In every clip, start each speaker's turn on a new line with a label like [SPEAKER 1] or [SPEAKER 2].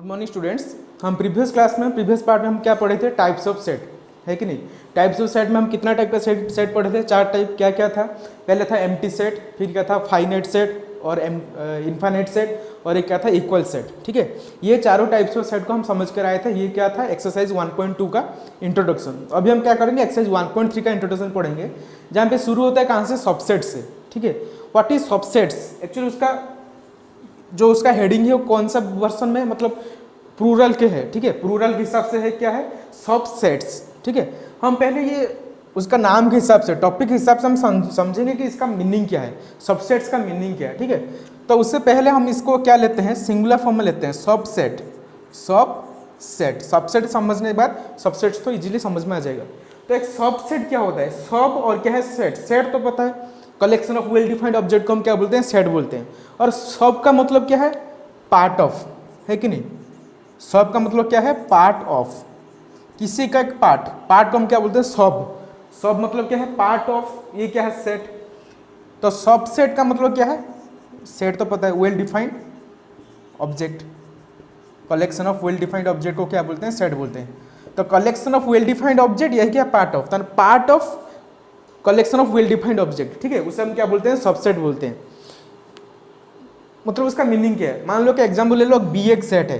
[SPEAKER 1] Morning students. हम previous class में previous part में हम क्या पढ़े थे, टाइप्स ऑफ सेट, है कि नहीं। टाइप्स ऑफ सेट में हम कितना टाइप का सेट पढ़े थे, 4 टाइप। क्या क्या था, पहले था एम्प्टी सेट, फिर क्या था फाइनाइट सेट और इनफाइनाइट सेट, और एक क्या था इक्वल सेट। ठीक है, ये चारों टाइप्स ऑफ सेट को हम समझ कर आए थे। ये क्या था, एक्सरसाइज 1.2 का इंट्रोडक्शन। अभी हम क्या करेंगे, एक्सरसाइज 1.3 का इंट्रोडक्शन पढ़ेंगे, जहाँ पे शुरू होता है कहाँ से, सबसेट से। ठीक है, व्हाट इज सबसेट्स, एक्चुअली उसका जो उसका हेडिंग है वो कौन सा वर्सन में, मतलब प्लूरल के है। ठीक है, प्लूरल के हिसाब से है क्या है, सबसेट्स। ठीक है, हम पहले ये उसका नाम के हिसाब से, टॉपिक के हिसाब से हम समझेंगे कि इसका मीनिंग क्या है, सबसेट्स का मीनिंग क्या है। ठीक है, तो उससे पहले हम इसको क्या लेते हैं, सिंगुलर फॉर्म में लेते हैं, सबसेट। सबसेट, सबसेट समझने के बाद सबसेट्स तो इजीली समझ में आ जाएगा। तो एक सबसेट क्या होता है, सब और क्या है सेट। सेट तो पता है, collection of well defined object को हम क्या बोलते हैं, सेट बोलते हैं। और सब का मतलब क्या है, पार्ट ऑफ, है कि नहीं। सब का मतलब क्या है, पार्ट ऑफ, किसी का एक पार्ट। पार्ट को हम क्या बोलते हैं, सब। सब मतलब क्या है, पार्ट ऑफ। ये क्या है, सेट। तो सबसेट का मतलब क्या है, सेट तो पता है, well defined object. Collection of well defined object को क्या बोलते हैं, सेट बोलते हैं। तो collection of well defined object यही क्या, पार्ट ऑफ। तो part of collection of well defined object, ठीक है, उसे हम क्या बोलते हैं, सबसेट बोलते हैं। मतलब उसका मीनिंग क्या है, मान लो कि एग्जाम्पल ले लो, बी एक सेट है।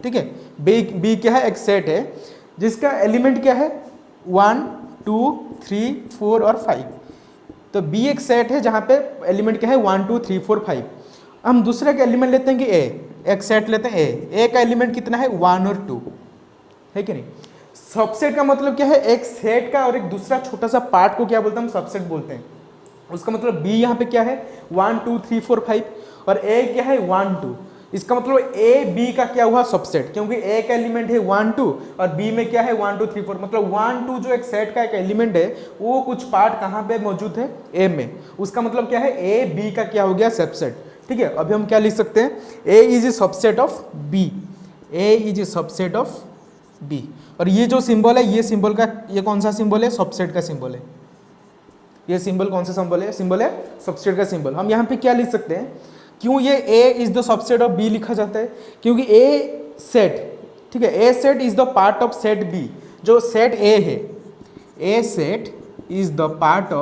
[SPEAKER 1] ठीक है, बी क्या है, एक सेट है जिसका एलिमेंट क्या है, 1 2 3 4 और 5। तो बी एक सेट है जहाँ पे एलिमेंट क्या है, 1 2 3 4 5। हम दूसरे का एलिमेंट लेते हैं कि ए, एक सेट लेते हैं ए का एलिमेंट कितना है, 1 और 2, है कि नहीं। सबसेट का मतलब क्या है, एक सेट का और एक दूसरा छोटा सा पार्ट को क्या बोलते हैं, हम सबसेट बोलते हैं। उसका मतलब बी यहाँ पे क्या है, 1 2 3 4 5, और ए क्या है, 1 2। इसका मतलब ए बी का क्या हुआ, सबसेट, क्योंकि ए का एलिमेंट है 1 2 और बी में क्या है, 1 2 3 4। मतलब 1 2 जो एक सेट का एक एलिमेंट है, वो कुछ पार्ट कहाँ पे मौजूद है, ए में। उसका मतलब क्या है, ए बी का क्या हो गया, सबसेट। ठीक है, अभी हम क्या लिख सकते हैं, A is a subset of B. A is a subset of B. और ये जो सिंबल है, ये सिंबल का, ये कौन सा सिंबल है, सबसेट का सिंबल है। ये सिंबल कौन सा सिंबल है, सिंबल है सबसेट का सिंबल। हम यहाँ पे क्या लिख सकते हैं, क्यों ये A is the subset of B लिखा जाता है, क्योंकि ए सेट, ठीक है, ए set is the part of set B. जो सेट ए है, ए set is the part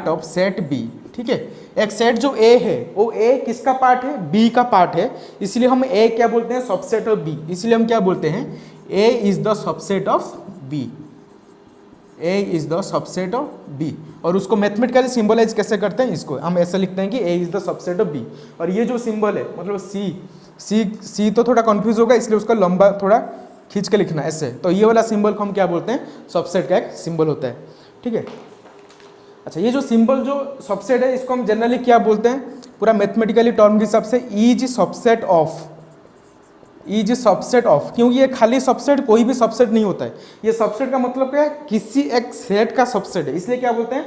[SPEAKER 1] of set B. ठीक है, एक सेट जो ए है, वो ए किसका पार्ट है, बी का पार्ट है, इसलिए हम ए क्या बोलते हैं, सबसेट ऑफ बी। इसलिए हम क्या बोलते हैं, A is the subset of B. A is the subset of B. और उसको मैथमेटिकली सिंबलाइज कैसे करते हैं, इसको हम ऐसे लिखते हैं कि A is the subset of B. और ये जो सिंबल है, मतलब सी तो थोड़ा कंफ्यूज होगा, इसलिए उसका लंबा थोड़ा खींच के लिखना ऐसे। तो ये वाला सिंबल को हम क्या बोलते हैं, सबसेट का एक सिंबल होता है। ठीक है, अच्छा, ये जो सिंबल जो सबसेट है, इसको हम जनरली क्या बोलते हैं, पूरा मैथमेटिकली टर्म के हिसाब से, is subset of. Is subset of, क्योंकि ये खाली सबसेट, कोई भी सबसेट नहीं होता है। ये सबसेट का मतलब क्या है, किसी एक सेट का सबसेट है, इसलिए क्या बोलते हैं,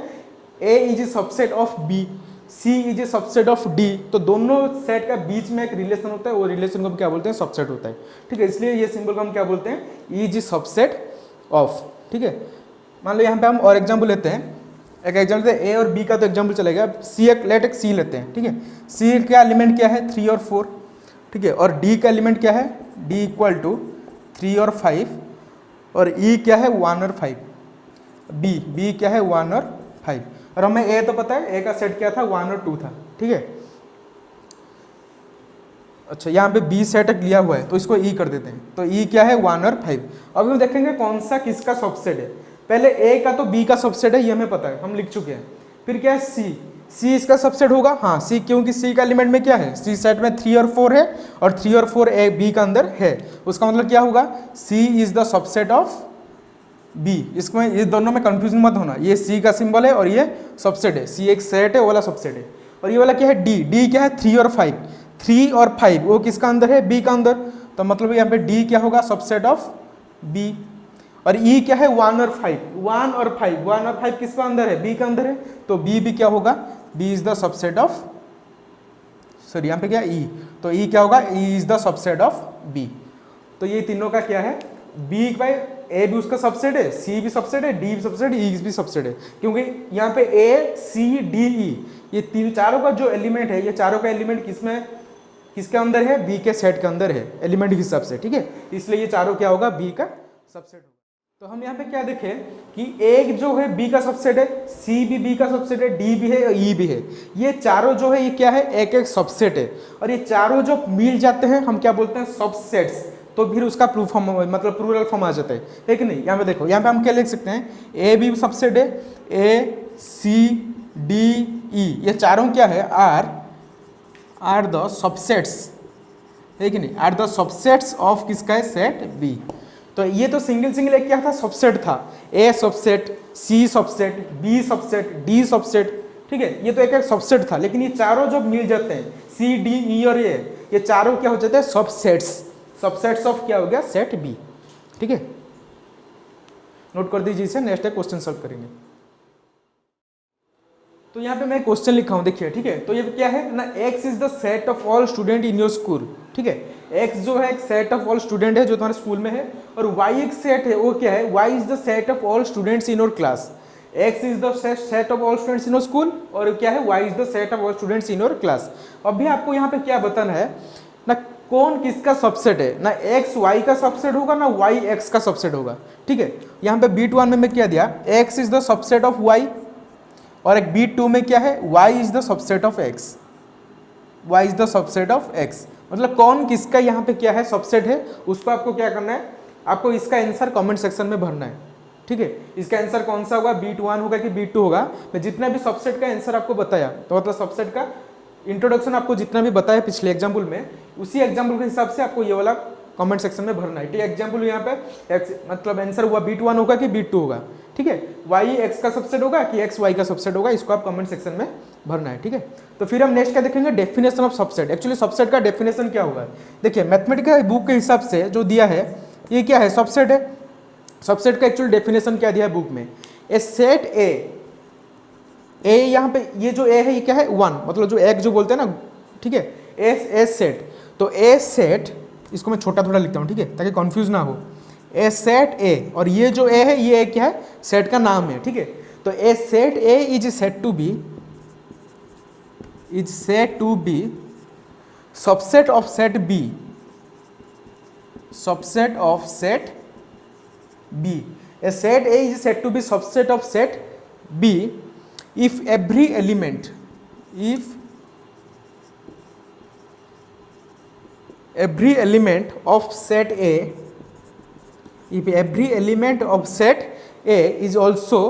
[SPEAKER 1] A is subset of B, C is subset of D. तो दोनों सेट का बीच में एक रिलेशन होता है, वो रिलेशन को हम क्या बोलते हैं, सबसेट होता है। ठीक है, इसलिए ये सिंबल को हम क्या बोलते हैं, इज सबसेट ऑफ। ठीक है, मान लो यहाँ पे हम और एग्जाम्पल लेते हैं, एक एग्जाम्पल ए और बी का तो एग्जाम्पल चलेगा, सी एक सी लेते हैं। ठीक है, सी का एलिमेंट क्या है, 3 और 4। ठीक है, और डी का एलिमेंट क्या है, डी इक्वल टू 3 और 5, और ई क्या है, 1 और 5। बी क्या है, 1 और 5। और हमें ए तो पता है, ए का सेट क्या था, 1 और 2 था। ठीक है, अच्छा, यहाँ पे बी सेट लिया हुआ है, तो इसको ई कर देते हैं। तो ई क्या है, 1 और 5। अब हम देखेंगे कौन सा किसका सबसेट है। पहले ए का तो बी का सबसेट है, ये हमें पता है, हम लिख चुके हैं। फिर क्या है, सी इसका सबसेट होगा, हाँ सी, क्योंकि सी का एलिमेंट में क्या है, सी सेट में 3 और 4 है, और 3 और 4 ए बी का अंदर है। उसका मतलब क्या होगा, C is the subset of B. इसमें ये दोनों में कंफ्यूजन मत होना, ये सी का सिंबल है और ये सबसेट है। सी एक सेट है, वो वाला सबसेट है। और ये वाला क्या है, डी क्या है, 3 और 5। 3 और 5 वो किसका अंदर है, बी का अंदर। तो मतलब यहाँ पे डी क्या होगा, सबसेट ऑफ बी। और ई क्या है, 1 और 5। 1 और 5 किसका अंदर है, बी का अंदर है। तो बी भी क्या होगा, B is the subset of, sorry यहाँ पे क्या, ई। तो ई क्या होगा, E is the subset of B. तो ये तीनों का क्या है, बी बाई ए भी उसका सबसेट है, सी भी सबसेट है, डी भी सबसेट है, ई भी सबसेट है। क्योंकि यहाँ पे ए सी डी ई, ये चारों का जो एलिमेंट है, ये चारों का एलिमेंट किसमें किसके अंदर है, बी के सेट के अंदर है एलिमेंट के हिसाब से, ठीक है। इसलिए ये चारों क्या होगा, बी का सबसेट होगा। तो हम यहाँ पे क्या देखें कि एक जो है बी का सबसेट है, सी भी बी का सबसेट है, डी भी है और ई भी है। ये चारों जो है ये क्या है, एक एक सबसेट है। और ये चारों जो मिल जाते हैं हम क्या बोलते हैं, सबसेट्स। तो फिर उसका प्रूफ फॉर्म मतलब प्लूरल फॉर्म आ जाता है कि नहीं। यहाँ पे देखो, यहाँ पे हम क्या लिख सकते हैं, ए बी सबसेट है, ए सी डी ई, ये चारों क्या है, आर द सबसेट्स, है कि नहीं, आर द सबसेट्स ऑफ किसका है, सेट बी। तो ये तो सिंगल एक क्या था, सबसेट था, A subset, C subset, B subset, D subset, ठीक है। ये तो एक सबसेट था, लेकिन ये चारों जब मिल जाते हैं, सी डी ई और ये चारों क्या हो जाते हैं, सबसेट्स। सबसेट्स ऑफ क्या हो गया, सेट बी, ठीक है। नोट कर दीजिए इसे, नेक्स्ट क्वेश्चन सॉल्व करेंगे। तो यहाँ पे मैं क्वेश्चन लिखा हूँ, देखिए, ठीक है। तो ये क्या है ना, x is the set of all student in your school, ठीक है। x जो है एक सेट ऑफ ऑल स्टूडेंट है जो तुम्हारे स्कूल में है, और y एक सेट है, वो क्या है, y is the set of all students in your class. x is the set of all students in your school, और क्या है, y is the set of all students in your class. अभी आपको यहाँ पे क्या बताना है ना, कौन किसका सबसेट है ना, x y का सबसेट होगा ना y x का सबसेट होगा, ठीक है। यहाँ पे B1 में मैं क्या दिया, x is the subset of y, और एक B2 में क्या है, y is the subset of x, y is the subset of x। मतलब कौन किसका यहाँ पे क्या है, सबसेट है, उसको आपको क्या करना है, आपको इसका आंसर कमेंट सेक्शन में भरना है, ठीक है। इसका आंसर कौन सा होगा, B1 होगा कि B2 होगा। मैं जितना भी सबसेट का आंसर आपको बताया, तो मतलब सबसेट का इंट्रोडक्शन आपको जितना भी बताया पिछले एग्जाम्पल में, उसी एग्जाम्पल के हिसाब से आपको ये वाला कमेंट सेक्शन में भरना है, ठीक है। एग्जाम्पल यहाँ पे मतलब आंसर हुआ B1 होगा कि B2 होगा, ठीक है। y x का सबसेट होगा कि x y का सबसेट होगा, इसको आप कमेंट सेक्शन में भरना है, ठीक है। तो फिर हम नेक्स्ट क्या देखेंगे, definition of subset. Actually subset का डेफिनेशन क्या होगा, देखिए मैथमेटिकल बुक के हिसाब से जो दिया है, ये क्या है, सबसेट है। सबसेट का एक्चुअल डेफिनेशन क्या दिया है बुक में, ए सेट ए यहाँ पे ये जो ए है ये क्या है, 1, मतलब जो एक जो बोलते हैं ना, ठीक है, ए सेट। तो ए सेट, इसको मैं छोटा थोड़ा लिखता हूँ, ठीक है, ताकि कंफ्यूज ना हो। ए सेट ए, और ये जो ए है ये क्या है, सेट का नाम है, ठीक है। तो a set A is set to B subset of set B, subset of set B. A set A is set to B subset of set B if every element of set A, if every element of set A is also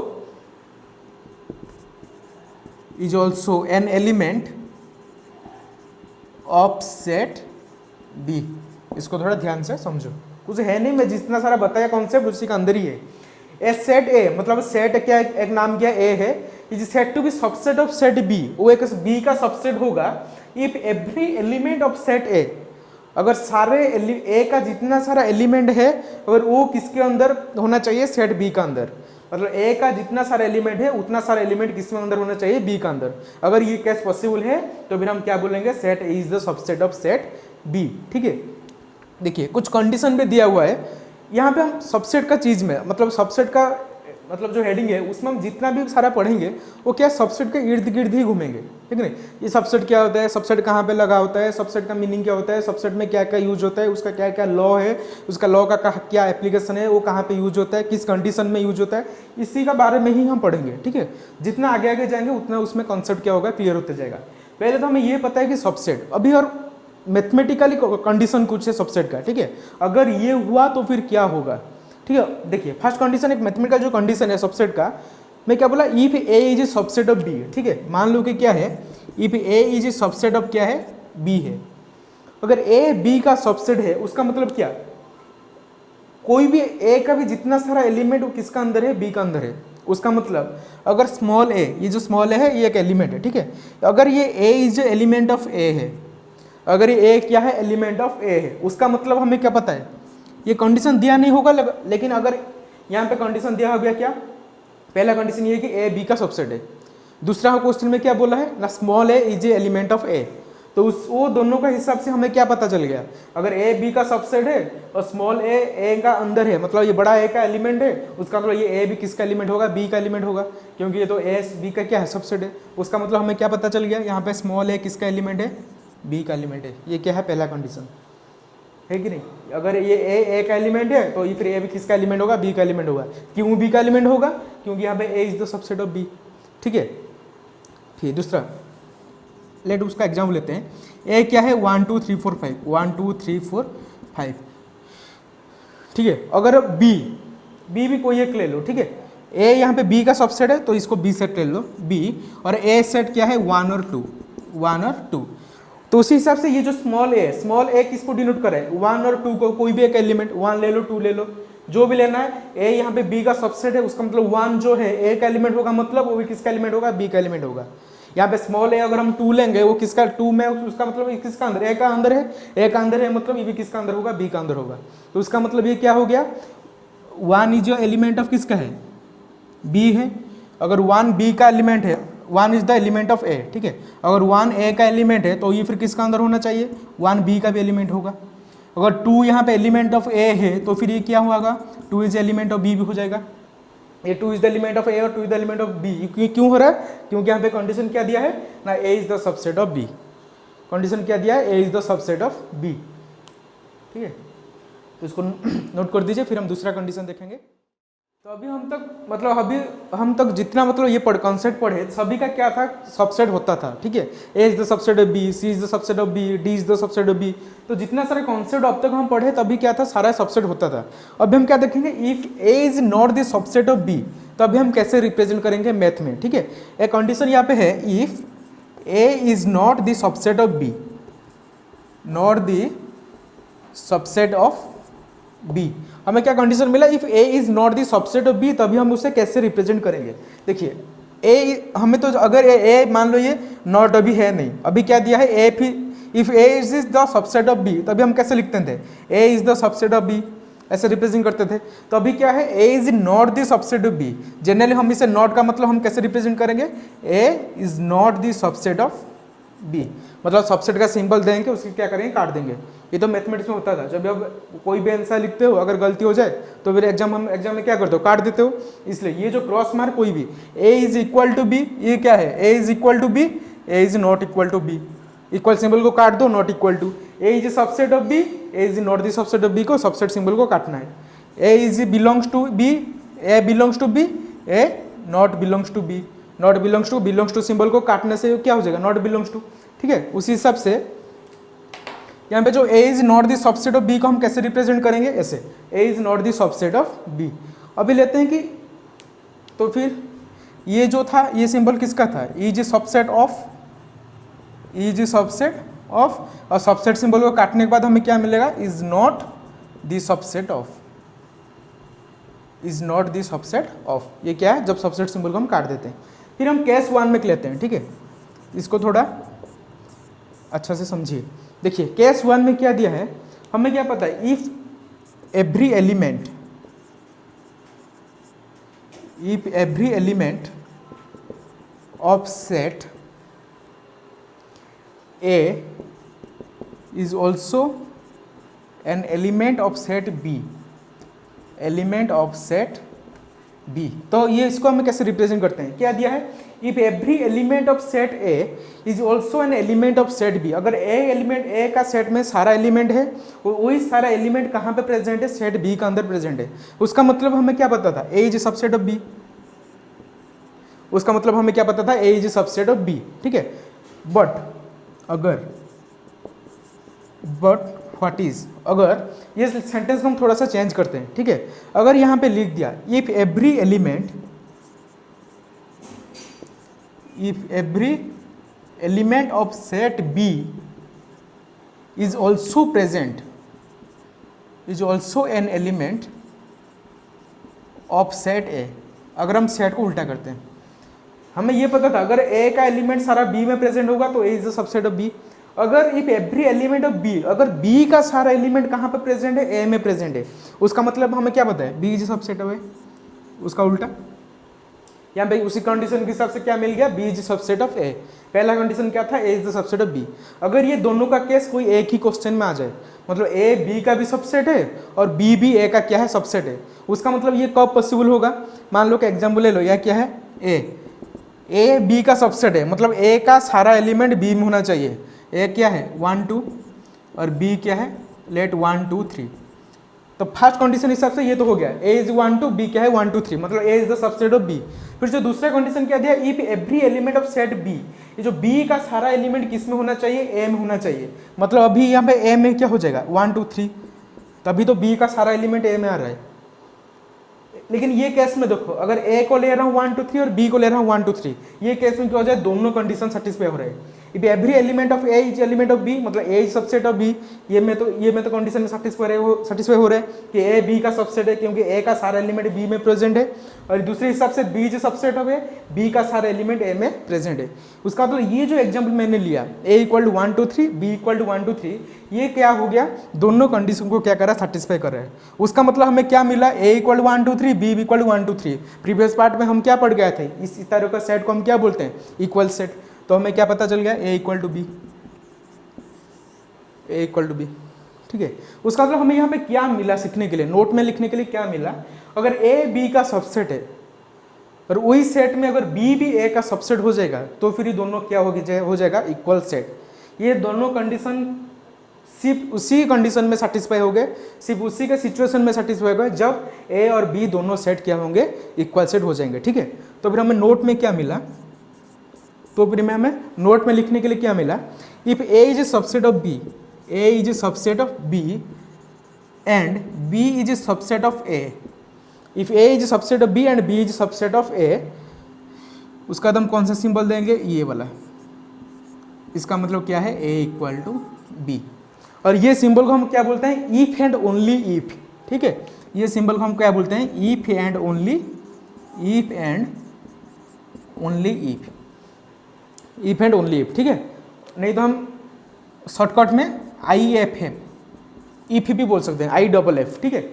[SPEAKER 1] an element of set B। इसको थोड़ा ध्यान से समझो, कुछ है नहीं, मैं जितना सारा बताया कॉन्सेप्ट उसी का अंदर ही है। ए सेट ए मतलब सेट क्या, एक नाम क्या ए है, is set to B subset of set B, वो एक बी का सबसेट होगा if every element of set A, अगर सारे ए का जितना सारा एलिमेंट है अगर वो किसके अंदर होना चाहिए, सेट बी का अंदर। मतलब ए का जितना सारा एलिमेंट है उतना सारा एलिमेंट किसके अंदर होना चाहिए, बी का अंदर। अगर ये केस पॉसिबल है तो फिर हम क्या बोलेंगे, set A is the subset of set B, ठीक है। देखिए कुछ कंडीशन भी दिया हुआ है यहाँ पे, हम सबसेट का चीज में मतलब सबसेट का मतलब जो हेडिंग है उसमें हम जितना भी सारा पढ़ेंगे वो क्या सबसेट के इर्द गिर्द ही घूमेंगे, ठीक है। ये सबसेट क्या होता है, सबसेट कहाँ पे लगा होता है, सबसेट का मीनिंग क्या होता है, सबसेट में क्या क्या यूज होता है, उसका क्या क्या लॉ है, उसका लॉ का क्या एप्लीकेशन है, वो कहाँ पे यूज होता है, किस कंडीशन में यूज होता है, इसी का बारे में ही हम पढ़ेंगे, ठीक है। जितना आगे आगे जाएंगे उतना उसमें कॉन्सेप्ट क्या होगा, क्लियर होते जाएगा। पहले तो हमें ये पता है कि सबसेट, अभी और मैथमेटिकली कंडीशन कुछ है सबसेट का, ठीक है। अगर ये हुआ तो फिर क्या होगा, ठीक है। देखिए फर्स्ट कंडीशन, एक मैथमेटिकल जो कंडीशन है सबसेट का, मैं क्या बोला, if A is a subset of B, ठीक है। मान लो कि क्या है, if A is a subset of क्या है, बी है। अगर ए बी का सबसेट है उसका मतलब क्या, कोई भी ए का भी जितना सारा एलिमेंट वो किसका अंदर है, बी का अंदर है। उसका मतलब अगर स्मॉल ए, ये जो स्मॉल ए है ये एक एलिमेंट है, ठीक है। अगर ये ए इज एलिमेंट ऑफ ए है, अगर ये ए क्या है, एलिमेंट ऑफ ए है, उसका मतलब हमें क्या पता है, ये कंडीशन दिया नहीं होगा, लेकिन अगर यहाँ पे कंडीशन दिया हो गया क्या, पहला कंडीशन ये है कि ए बी का सबसेट है। दूसरा क्वेश्चन में क्या बोला है ना, small a is a element of A. तो उस वो दोनों का हिसाब से हमें क्या पता चल गया, अगर ए बी का सबसेट है और स्मॉल ए का अंदर है, मतलब ये बड़ा ए का एलिमेंट है, उसका मतलब ये ए भी किसका एलिमेंट होगा, बी का एलिमेंट होगा, क्योंकि ये तो ए बी का क्या है, सबसेट है। उसका मतलब हमें क्या पता चल गया, यहाँ पे स्मॉल ए किसका एलिमेंट है, बी का एलिमेंट है। ये क्या है, पहला कंडीशन है कि नहीं। अगर ये ए का एलिमेंट है तो ये फिर ए भी किसका एलिमेंट होगा, बी का एलिमेंट होगा। क्यों बी का एलिमेंट होगा, क्योंकि यहाँ पे A is the subset of B. ठीक है, फिर दूसरा लेट उसका एग्जाम्पल लेते हैं। ए क्या है, 1 2 3 4 5, 1 2 3 4 5। ठीक है, अगर बी भी कोई एक ले लो। ठीक है, ए यहाँ पे बी का सबसेट है तो इसको बी सेट ले लो बी, और ए सेट क्या है 1 और 2, 1 और 2। तो उसी हिसाब से ये जो स्मॉल ए किसको डिनोट करे, 1 और 2 को, कोई भी एक एलिमेंट 1 ले लो 2 ले लो, जो भी लेना है। ए यहाँ पे बी का सबसेट है, उसका मतलब 1 जो है ए का एलिमेंट होगा, मतलब वो भी किसका एलिमेंट होगा, बी का एलिमेंट होगा। यहाँ पे स्मॉल ए अगर हम 2 लेंगे, वो किसका 2 में, उसका मतलब ये किसका अंदर, ए का अंदर है, ए का अंदर है, मतलब ये भी किसका अंदर होगा, बी का अंदर होगा। तो उसका मतलब ये क्या हो गया, 1 इज जो एलिमेंट ऑफ किसका है, बी है। अगर 1 बी का एलिमेंट है, 1 इज द एलिमेंट ऑफ ए। ठीक है, अगर 1 ए का एलिमेंट है तो ये फिर किसका अंदर होना चाहिए, 1 बी का भी एलिमेंट होगा। अगर 2 यहाँ पे एलिमेंट ऑफ ए है तो फिर ये क्या होगा, 2 इज एलिमेंट ऑफ बी भी हो जाएगा। ये 2 is the element of A और 2 is the element of B. क्यों हो रहा है, क्योंकि यहाँ पे कंडीशन क्या दिया है ना, A is the subset of B. Condition क्या दिया है, A is the subset of B. ठीक है, तो इसको नोट कर दीजिए, फिर हम दूसरा कंडीशन देखेंगे। तो अभी हम तक जितना मतलब ये कॉन्सेप्ट पढ़े, सभी का क्या था, सबसेट होता था। ठीक है, A is the subset of B, C is the subset of B, D is the subset of B. तो जितना सारे कॉन्सेप्ट अब तक हम पढ़े तभी क्या था, सारा सबसेट होता था। अभी हम क्या देखेंगे, if A is not the subset of B, तो अभी हम कैसे रिप्रेजेंट करेंगे मैथ में। ठीक है, एक कंडीशन यहाँ पे है, if A is not the subset of B, not the subset of B. हमें क्या कंडीशन मिला, if A is not the subset of B, तभी हम उसे कैसे रिप्रेजेंट करेंगे। देखिए ए हमें तो अगर ए मान लो ये नॉट अभी है नहीं, अभी क्या दिया है ए, फिर if A is the subset of B, तभी हम कैसे लिखते थे, A is the subset of B, ऐसे रिप्रेजेंट करते थे। तो अभी क्या है, A is not the subset of B. Generally हम इसे नॉट का मतलब हम कैसे रिप्रेजेंट करेंगे, A is not the subset of B, मतलब सबसेट का सिंबल देंगे, उसकी क्या करेंगे, काट देंगे। ये तो मैथमेटिक्स में होता था, जब आप कोई भी आंसर लिखते हो, अगर गलती हो जाए तो फिर एग्जाम में क्या करते हो, काट देते हो। इसलिए ये जो क्रॉस मार्क कोई भी, A is equal to B, ये क्या है, A is equal to B, A is not equal to B, equal symbol को काट दो, not equal to, A is subset of B, A is not the subset of B को subset symbol को काटना है। A is belongs to B, A belongs to B, A not belongs to B, not belongs to symbol को काटने से क्या हो जाएगा, नॉट बिलोंग्स टू। ठीक है, उसी हिसाब से यहाँ पे जो A is not the subset of B को हम कैसे रिप्रेजेंट करेंगे, ऐसे, A is not the subset of B. अभी लेते हैं कि, तो फिर ये जो था, ये सिंबल किसका था, is subset of, is subset of, और सबसेट सिंबल को काटने के बाद हमें क्या मिलेगा, is not the subset of, is not the subset of. ये क्या है, जब सबसेट सिंबल को हम काट देते हैं। फिर हम केस 1 में लेते हैं। ठीक है, इसको थोड़ा अच्छा से समझिए। देखिए केस 1 में क्या दिया है, हमें क्या पता है, if every element of set A is also an element of set B, element of set B. तो ये इसको हम कैसे रिप्रेजेंट करते हैं, क्या दिया है, if every element of set A is also an element of set B. अगर ए का सेट में सारा एलिमेंट है, वही सारा एलिमेंट कहाँ पे प्रेजेंट है, सेट बी का अंदर प्रेजेंट है। उसका मतलब हमें क्या पता था, A is subset of B. उसका मतलब हमें क्या पता था, A is subset of B. ठीक है, बट व्हाट इज, अगर ये सेंटेंस को हम थोड़ा सा चेंज करते हैं। ठीक है, अगर यहाँ पे लिख दिया, if every element of set B is also present, is also an element of set A. अगर हम सेट को उल्टा करते हैं, हमें ये पता था अगर ए का एलिमेंट सारा बी में प्रेजेंट होगा तो A is the subset of B. अगर if every element of B, अगर बी का सारा एलिमेंट कहाँ पे प्रेजेंट है, ए में प्रेजेंट है, उसका मतलब हमें क्या पता है, B is subset of A. उसका उल्टा, यहाँ पे उसी कंडीशन के हिसाब से क्या मिल गया, B is subset of A. पहला कंडीशन क्या था, A is the subset of B. अगर ये दोनों का केस कोई एक ही क्वेश्चन में आ जाए, मतलब ए बी का भी सबसेट है और बी भी ए का क्या है, सबसेट है, उसका मतलब ये कब पॉसिबल होगा। मान लो कि एग्जाम्पल ले लो, यह क्या है, ए बी का सबसेट है, मतलब ए का सारा एलिमेंट बी में होना चाहिए। ए क्या है 1 2 और बी क्या है लेट 1 2 3। तो फर्स्ट कंडीशन हिसाब से ये तो हो गया, ए इज 1 2, बी क्या है 1 2 3, मतलब A is the subset of B. फिर जो दूसरा कंडीशन क्या दिया, if every element of set B, ये जो बी का सारा एलिमेंट किस में होना चाहिए, ए में होना चाहिए। मतलब अभी यहाँ पे ए में क्या हो जाएगा 1 2 3, तभी तो बी का सारा एलिमेंट ए में आ रहा है। लेकिन ये केस में देखो, अगर ए को ले रहा हूँ 1 2 3 और बी को ले रहा हूँ 1 2 3, ये केस में क्या हो जाए, दोनों कंडीशन सेटिस्फाई हो रहे हैं। If every element of A is element of B, मतलब A is subset of B, ये में तो कंडीशन में सेटिस्फाई हो रहे हैं कि ए बी का सबसेट है, क्योंकि ए का सारा एलिमेंट बी में प्रेजेंट है। और दूसरे हिसाब से B is subset of A, B का सारा एलिमेंट ए में प्रेजेंट है। उसका मतलब ये जो एग्जाम्पल मैंने लिया, A equal to 1 2 3, B equal to 1 2 3, ये क्या हो गया, दोनों कंडीशन को क्या कर रहा है, सेटिस्फाई कर रहा है। उसका मतलब हमें क्या मिला, A equal to 1 2 3, B equal to 1 2 3। Previous part में हम क्या पढ़ गए थे, इस तरह का सेट को हम क्या बोलते हैं, इक्वल सेट। तो हमें क्या पता चल गया, A equal to B, A equal to B, ठीक है। उसका मतलब हमें यहाँ पे क्या मिला सीखने के लिए, नोट में लिखने के लिए क्या मिला, अगर ए बी का सबसेट है और वही सेट में अगर बी भी ए का सबसेट हो जाएगा, तो फिर ये दोनों क्या हो जाएगा, इक्वल सेट। ये दोनों कंडीशन सिर्फ उसी कंडीशन में सेटिस्फाई हो गए, सिर्फ उसी के सिचुएशन में सेटिस्फाई हो गए जब ए और बी दोनों सेट क्या होंगे, इक्वल सेट हो जाएंगे, ठीक है। तो फिर हमें नोट में क्या मिला, तो फिर हमें नोट में लिखने के लिए क्या मिला, if A is a subset of B, A is a subset of B and B is a subset of A, if A is subset of B and B is subset of A, उसका हम कौन सा symbol देंगे, ये वाला। इसका मतलब क्या है, ए इक्वल टू बी। और ये सिंबल को हम क्या बोलते हैं, इफ एंड ओनली इफ, ठीक है। ये सिंबल को हम क्या बोलते हैं, if and only if, and only if, if and only if, ठीक है। नहीं तो हम शॉर्टकट में आई एफ है, इफ भी बोल सकते हैं, आई डबल एफ, ठीक है।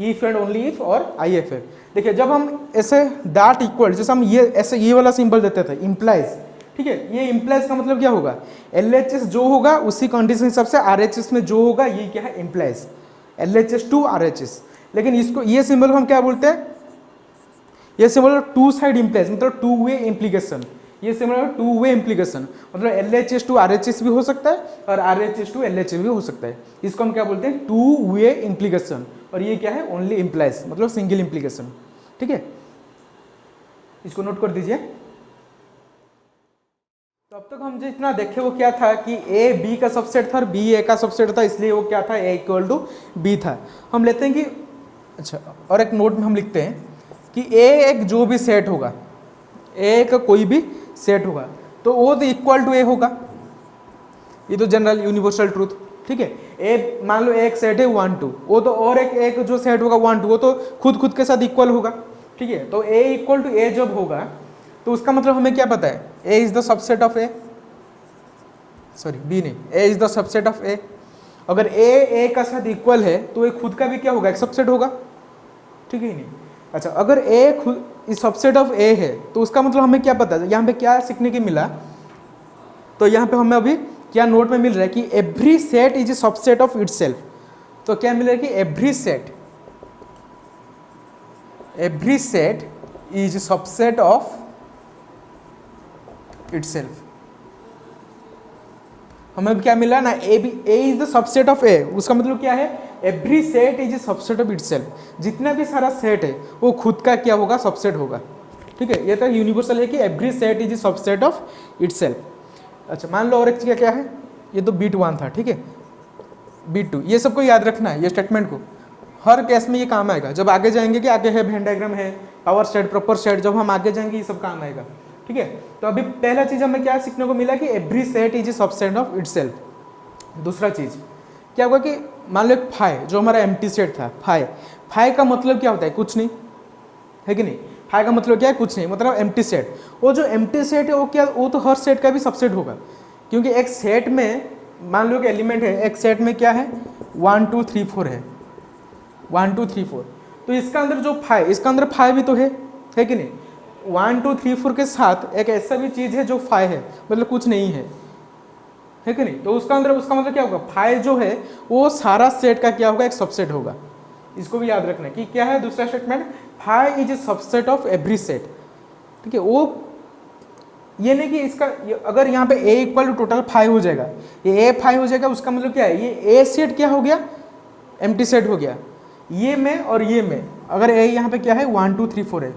[SPEAKER 1] इफ एंड ओनली इफ और आई एफ है। देखिए जब हम ऐसे दैट इक्वल, जैसे हम ये ऐसे ये वाला सिंबल देते थे, इम्प्लाइज, ठीक है। ये इम्प्लाइज का मतलब क्या होगा, LHS जो होगा उसी कंडीशन हिसाब से RHS में जो होगा, ये क्या है, इम्प्लाइज, LHS टू RHS। लेकिन इसको ये सिंबल को हम क्या बोलते हैं, ये सिंबल टू साइड इम्प्लाइज, मतलब टू वे इम्प्लीकेशन। ये सिंबल टू वे इम्प्लीकेशन, मतलब LHS टू RHS भी हो सकता है और RHS टू LHS भी हो सकता है। इसको हम क्या बोलते हैं, टू वे इम्प्लीकेशन। और ये क्या है, ओनली इम्प्लाइज, मतलब सिंगल इम्प्लीकेशन, ठीक है। इसको नोट कर दीजिए। तो अब तक हम जो इतना देखे वो क्या था कि ए बी का सबसेट था और बी ए का सबसेट था, इसलिए वो क्या था, ए इक्वल टू बी था। हम लेते हैं कि अच्छा, और एक नोट में हम लिखते हैं कि ए एक जो भी सेट होगा, ए का कोई भी सेट होगा तो वो तो इक्वल टू ए होगा। ये तो जनरल यूनिवर्सल ट्रूथ, ठीक है। ए मान लो एक सेट है 1 2, वो तो और एक जो सेट होगा 1 2, वो तो खुद के साथ इक्वल होगा, ठीक है। तो ए इक्वल टू ए जब होगा तो उसका मतलब हमें क्या पता है, A is the subset of A, sorry B नहीं, A is the subset of A. अगर ए का साथ इक्वल है तो ए खुद का भी क्या होगा, एक सबसेट होगा, ठीक है नहीं। अच्छा, अगर ए खुद इस सबसेट ऑफ ए है तो उसका मतलब हमें क्या पता है, यहाँ पे क्या सीखने की मिला, तो यहाँ पे हमें अभी क्या नोट में मिल रहा है कि every set is a subset of itself. तो क्या मिल रहा है कि every set is subset of itself. हमें क्या मिला ना, A is the subset of A, उसका मतलब क्या है, every set is a subset of itself. जितना भी सारा सेट है वो खुद का क्या होगा, सबसेट होगा, ठीक है। ये तो यूनिवर्सल है कि every set is a subset of itself. अच्छा, मान लो और एक चीज क्या है, ये तो बीट 1 था, ठीक है, बीट 2, ये सबको याद रखना है, ये स्टेटमेंट को हर केस में ये काम आएगा। जब आगे जाएंगे कि आगे है वेन डायग्राम है, पावर सेट, प्रॉपर सेट, जब हम आगे जाएंगे ये सब काम आएगा, ठीक है। तो अभी पहला चीज हमें क्या सीखने को मिला कि every set is a subset of itself. दूसरा चीज क्या होगा कि मान लो एक फाई, जो हमारा एम्प्टी सेट था, फाई का मतलब क्या होता है, कुछ नहीं है कि नहीं। फाई का मतलब क्या है, कुछ नहीं, मतलब एम्प्टी सेट। वो जो एम्प्टी सेट है वो क्या, वो तो हर सेट का भी सबसेट होगा, क्योंकि एक सेट में मान लो कि एलिमेंट है, एक सेट में क्या है 1 2 3 4 है, 1 2 3 4, तो इसका अंदर जो फाई, इसका अंदर फाई भी तो है कि नहीं। 1 2 3 4 के साथ एक ऐसा भी चीज है जो फाई है, मतलब कुछ नहीं है कि नहीं। तो उसका अंदर, उसका मतलब क्या होगा, फाई जो है वो सारा सेट का क्या होगा, एक सबसेट होगा। इसको भी याद रखना है कि क्या है दूसरा statement, phi is a subset of every set, ठीक है। वो ये नहीं कि इसका अगर यहाँ पे ए इक्वल टू टोटल 5 हो जाएगा, ये ए 5 हो जाएगा, उसका मतलब क्या है, ये ए सेट क्या हो गया, एम्प्टी सेट हो गया। ये में और ये में अगर ए यहाँ पे क्या है 1 2 3 4 है,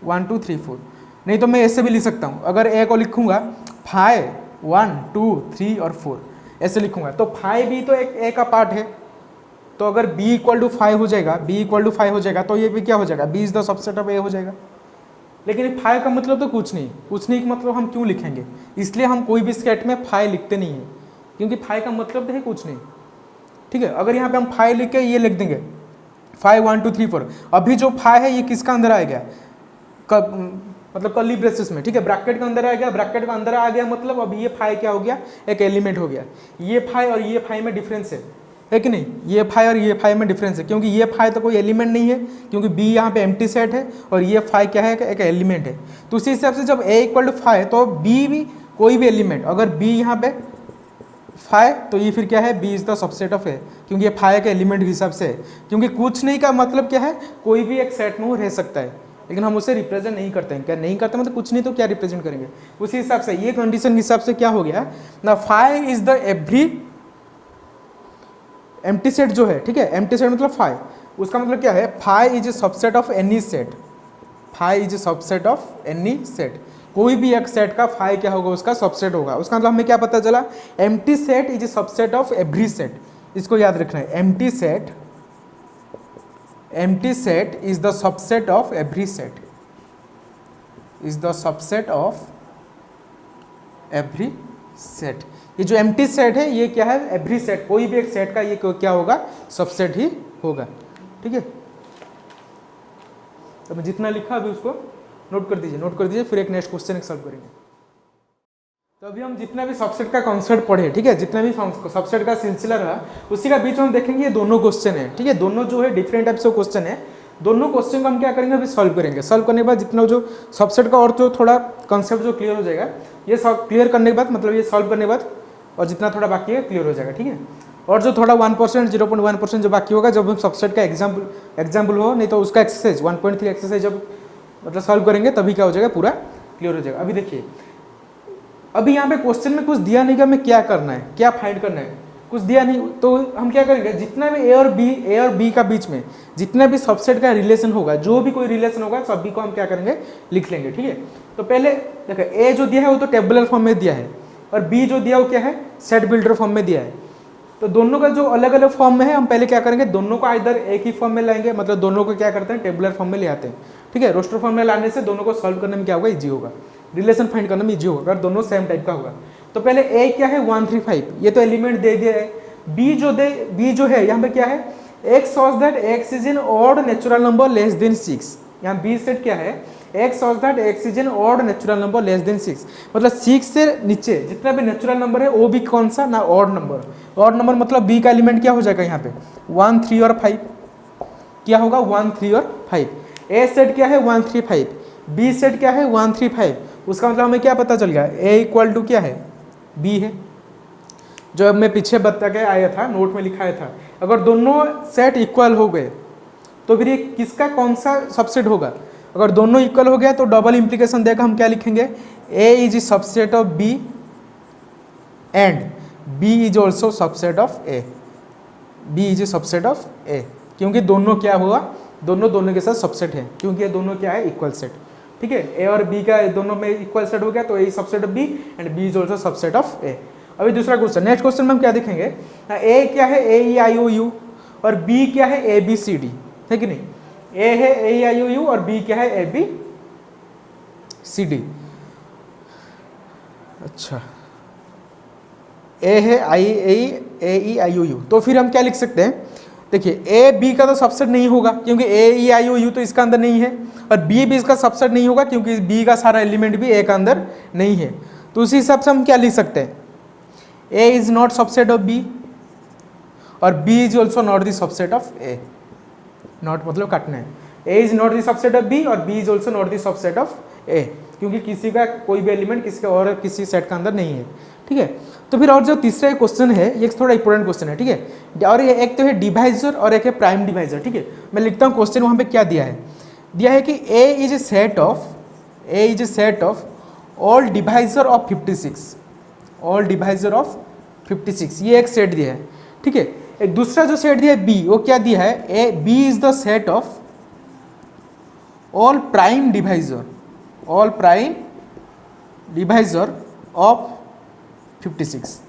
[SPEAKER 1] 1 2 3 4, नहीं तो मैं ऐसे भी लिख सकता हूँ। अगर ए को लिखूंगा 5 1 2 3 और 4 ऐसे लिखूंगा, तो 5 भी तो एक ए का पार्ट है। तो अगर b इक्वल टू 5 हो जाएगा, b इक्वल टू 5 हो जाएगा, तो ये भी क्या हो जाएगा, b is the subset of a हो जाएगा। लेकिन 5 का मतलब तो कुछ नहीं का मतलब हम क्यों लिखेंगे, इसलिए हम कोई भी सेट में 5 लिखते नहीं हैं, क्योंकि 5 का मतलब तो है कुछ नहीं। ठीक है, अगर यहाँ पे हम 5 लिख के ये लिख देंगे 5 1 2 3 4, अभी जो 5 है ये किसका अंदर आएगा, मतलब कर्ली ब्रेसेस में। ठीक है, ब्रैकेट का अंदर आ गया, ब्रैकेट का अंदर आ गया मतलब अब ये 5 क्या हो गया, एक एलिमेंट हो गया। ये 5 और ये 5 में डिफरेंस है कि नहीं, ये 5 और ये 5 में डिफरेंस है, क्योंकि ये 5 तो कोई एलिमेंट नहीं है, क्योंकि b यहाँ पे एम्प्टी सेट है और ये 5 क्या है, एक एलिमेंट है। तो उसी हिसाब से जब a इक्वल टू 5 तो b भी कोई भी एलिमेंट, अगर b यहाँ पे 5 तो ये फिर क्या है, b is the subset of a, क्योंकि ये 5 के एलिमेंट के हिसाब से है। क्योंकि कुछ नहीं का मतलब क्या है, कोई भी एक सेट में वो रह सकता है, लेकिन हम उसे रिप्रेजेंट नहीं करते हैं। क्या नहीं करते मतलब कुछ नहीं तो क्या रिप्रेजेंट करेंगे। उसी हिसाब से ये कंडीशन के हिसाब से क्या हो गया ना, 5 is the every empty set जो है। ठीक है, एम्प्टी सेट मतलब 5, उसका मतलब क्या है, 5 is a subset of any set, 5 is a subset of any set. कोई भी एक सेट का 5 क्या होगा, उसका सबसेट होगा। उसका मतलब हमें क्या पता चला, empty set is a subset of every set. इसको याद रखना है, empty set is the subset of every set, is the subset of every set. ये जो एम्प्टी सेट है ये क्या है, एवरी सेट, कोई भी एक सेट का ये क्या होगा, सबसेट ही होगा। ठीक है, तो मैं जितना लिखा अभी उसको नोट कर दीजिए, फिर एक नेक्स्ट क्वेश्चन सॉल्व करेंगे। तो अभी हम जितना भी सबसेट का कॉन्सेप्ट पढ़े, ठीक है, जितना भी सबसेट का सिलसिला रहा, उसी का बीच में हम देखेंगे ये दोनों क्वेश्चन है। ठीक है, दोनों जो है डिफरेंट टाइप्स ऑफ क्वेश्चन है, दोनों क्वेश्चन को हम क्या करेंगे, अभी सॉल्व करेंगे। सॉल्व करने के बाद जितना जो सबसेट का और जो थोड़ा कॉन्सेप्ट जो क्लियर हो जाएगा, ये क्लियर करने के बाद मतलब ये सॉल्व करने के बाद और जितना थोड़ा बाकी है क्लियर हो जाएगा। ठीक है, और जो थोड़ा 1% 0.1% जो बाकी होगा, जब हम सबसेट का एग्जाम्पल हो, नहीं तो उसका एक्सरसाइज 1.3 एक्सरसाइज जब मतलब सॉल्व करेंगे तभी क्या हो जाएगा, पूरा क्लियर हो जाएगा। अभी देखिए, अभी यहाँ पे क्वेश्चन में कुछ दिया नहीं कि हमें क्या करना है, क्या फाइंड करना है, कुछ दिया नहीं, तो हम क्या करेंगे, जितना भी ए और बी का बीच में जितना भी सबसेट का रिलेशन होगा, जो भी कोई रिलेशन होगा, सभी को हम क्या करेंगे, लिख लेंगे। ठीक है, तो पहले देखो, ए जो दिया है वो तो टेबुलर फॉर्म में दिया है, और बी जो दिया वो क्या है, सेट बिल्डर फॉर्म में दिया है। तो दोनों का जो अलग अलग फॉर्म में है, हम पहले क्या करेंगे, दोनों को इधर एक ही फॉर्म में लाएंगे, मतलब दोनों को क्या करते हैं, टेबुलर फॉर्म में ले आते हैं। ठीक है, रोस्टर फॉर्म में लाने से दोनों को सॉल्व करने में क्या होगा, इजी होगा, रिलेशन फाइंड करने में इजी होगा, अगर दोनों सेम टाइप का होगा। तो पहले ए क्या है, 1 3 5, ये तो एलिमेंट दे दिया है। बी जो है यहाँ पे क्या है, x sauce that x is in odd natural number less than 6। यहाँ बी सेट क्या है, x sauce that x is in odd natural number less than 6, मतलब 6 से नीचे जितना भी नेचुरल नंबर है वो भी कौन सा ना, ऑड नंबर। ऑड नंबर मतलब बी का एलिमेंट क्या हो जाएगा, यहाँ पे 1 3 और 5 क्या होगा, 1 3 और 5। ए सेट क्या है, 1 3 5, बी सेट क्या है, 1 3 5। उसका मतलब हमें क्या पता चल गया, ए इक्वल टू क्या है, बी है, जो मैं पीछे बता के आया था, नोट में लिखाया था। अगर दोनों सेट इक्वल हो गए तो फिर ये किसका कौन सा सबसेट होगा, अगर दोनों इक्वल हो गया तो डबल इंप्लीकेशन देगा, हम क्या लिखेंगे, A is subset of B and B is also subset of A, B is subset of A, क्योंकि दोनों क्या हुआ, दोनों के साथ सबसेट है, क्योंकि ये दोनों क्या है, इक्वल सेट। ठीक है, ए और बी का दोनों में इक्वल सेट हो गया, तो A subset of B and B is also subset of A. अभी दूसरा क्वेश्चन, नेक्स्ट क्वेश्चन में हम क्या देखेंगे, ए क्या है, ए ई आई ओ यू, और बी क्या है, ए बी सी डी, है कि नहीं। ए है ए ई आई ओ यू और बी क्या है, ए बी सी डी। अच्छा, ए है ए ई आई ओ यू, तो फिर हम क्या लिख सकते हैं, देखिए ए बी का तो सबसेट नहीं होगा, क्योंकि ए ई आई ओ यू तो इसका अंदर नहीं है, और बी इसका सबसेट नहीं होगा, क्योंकि बी का सारा एलिमेंट भी ए का अंदर नहीं है। तो उसी हिसाब से हम क्या लिख सकते हैं, A is not subset of B और B is also not the subset of A. Not मतलब काटना है, A is not the subset of B और B is also not the subset of A, क्योंकि किसी का कोई भी एलिमेंट किसी का और किसी सेट का अंदर नहीं है। ठीक है, तो फिर और जो तीसरा क्वेश्चन है ये थोड़ा इंपॉर्टेंट क्वेश्चन है। ठीक है, और ये एक तो है डिवाइजर और एक है प्राइम डिवाइजर। ठीक है, मैं लिखता हूँ क्वेश्चन, वहाँ पे क्या दिया है कि A is a set of all divisor of 56, all divisor of 56, ये एक सेट दिया है, ठीक है। एक दूसरा जो सेट दिया है बी, वो क्या दिया है, A B is the set of all prime divisor, all prime divisor of 56।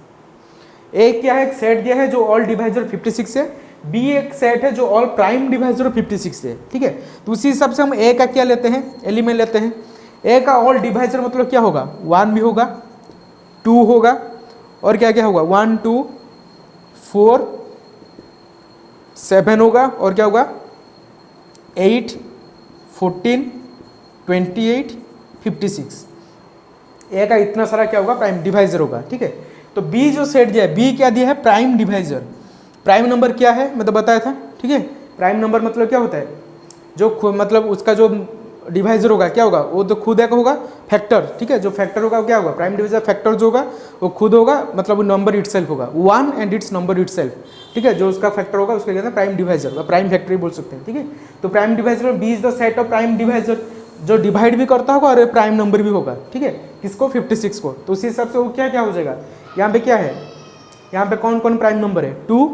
[SPEAKER 1] A क्या है, एक सेट दिया है जो ऑल डिवाइजर 56 है, बी एक सेट है जो ऑल प्राइम डिवाइजर 56 है, ठीक है। तो उसी हिसाब से हम ए का क्या लेते हैं, एलिमेंट लेते हैं। ए का ऑल डिवाइजर मतलब क्या होगा, 1 भी होगा, 2 होगा, और क्या क्या होगा, 1 2 4 7 होगा, और क्या होगा 8 14 28 56। ए का इतना सारा क्या होगा, प्राइम डिवाइजर होगा, ठीक है। तो बी जो सेट दिया है, बी क्या दिया है, प्राइम डिवाइजर। प्राइम नंबर क्या है, मैं तो बताया था, ठीक है। प्राइम नंबर मतलब क्या होता है, जो मतलब उसका जो डिवाइजर होगा क्या होगा, वो तो खुद एक होगा फैक्टर, ठीक है। जो फैक्टर होगा वो क्या होगा, प्राइम डिवाइजर फैक्टर जो होगा वो खुद होगा, मतलब वो नंबर इटसेल्फ होगा, 1 एंड इट्स नंबर इटसेल्फ, ठीक है। जो उसका फैक्टर होगा उसको कहते हैं प्राइम डिवाइजर, प्राइम फैक्टर भी बोल सकते हैं, ठीक है। तो prime divisor B is the set of prime divisor, जो डिवाइड भी करता होगा और प्राइम नंबर भी होगा, ठीक है। किसको, 56 को। तो उसी हिसाब से वो क्या क्या हो जाएगा, यहाँ पे क्या है, यहाँ पे कौन कौन प्राइम नंबर है, 2,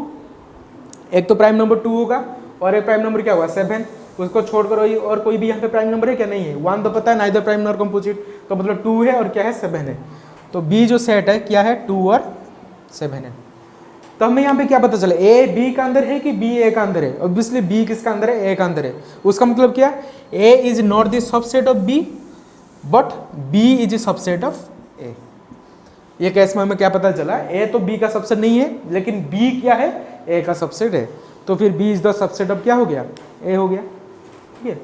[SPEAKER 1] एक तो प्राइम नंबर 2 होगा, और एक प्राइम नंबर क्या होगा 7, उसको छोड़कर और कोई भी यहाँ पे प्राइम नंबर है क्या, नहीं है। 1 तो पता है, नाइदर प्राइम नॉर कंपोजिट, तो मतलब 2 है और क्या है 7 है। तो बी जो सेट है क्या है, 2 और 7 है। तो हमें यहाँ पे क्या पता चला, ए बी का अंदर है कि बी ए का अंदर है। ऑब्वियसली बी किसका अंदर है, ए का अंदर है। उसका मतलब क्या, A is not the subset of B but B is subset of A. ये केस में हमें क्या पता चला, ए तो बी का सबसेट नहीं है, लेकिन बी क्या है, ए का सबसेट है। तो फिर B is the subset of क्या हो गया, ए हो गया, ठीक है।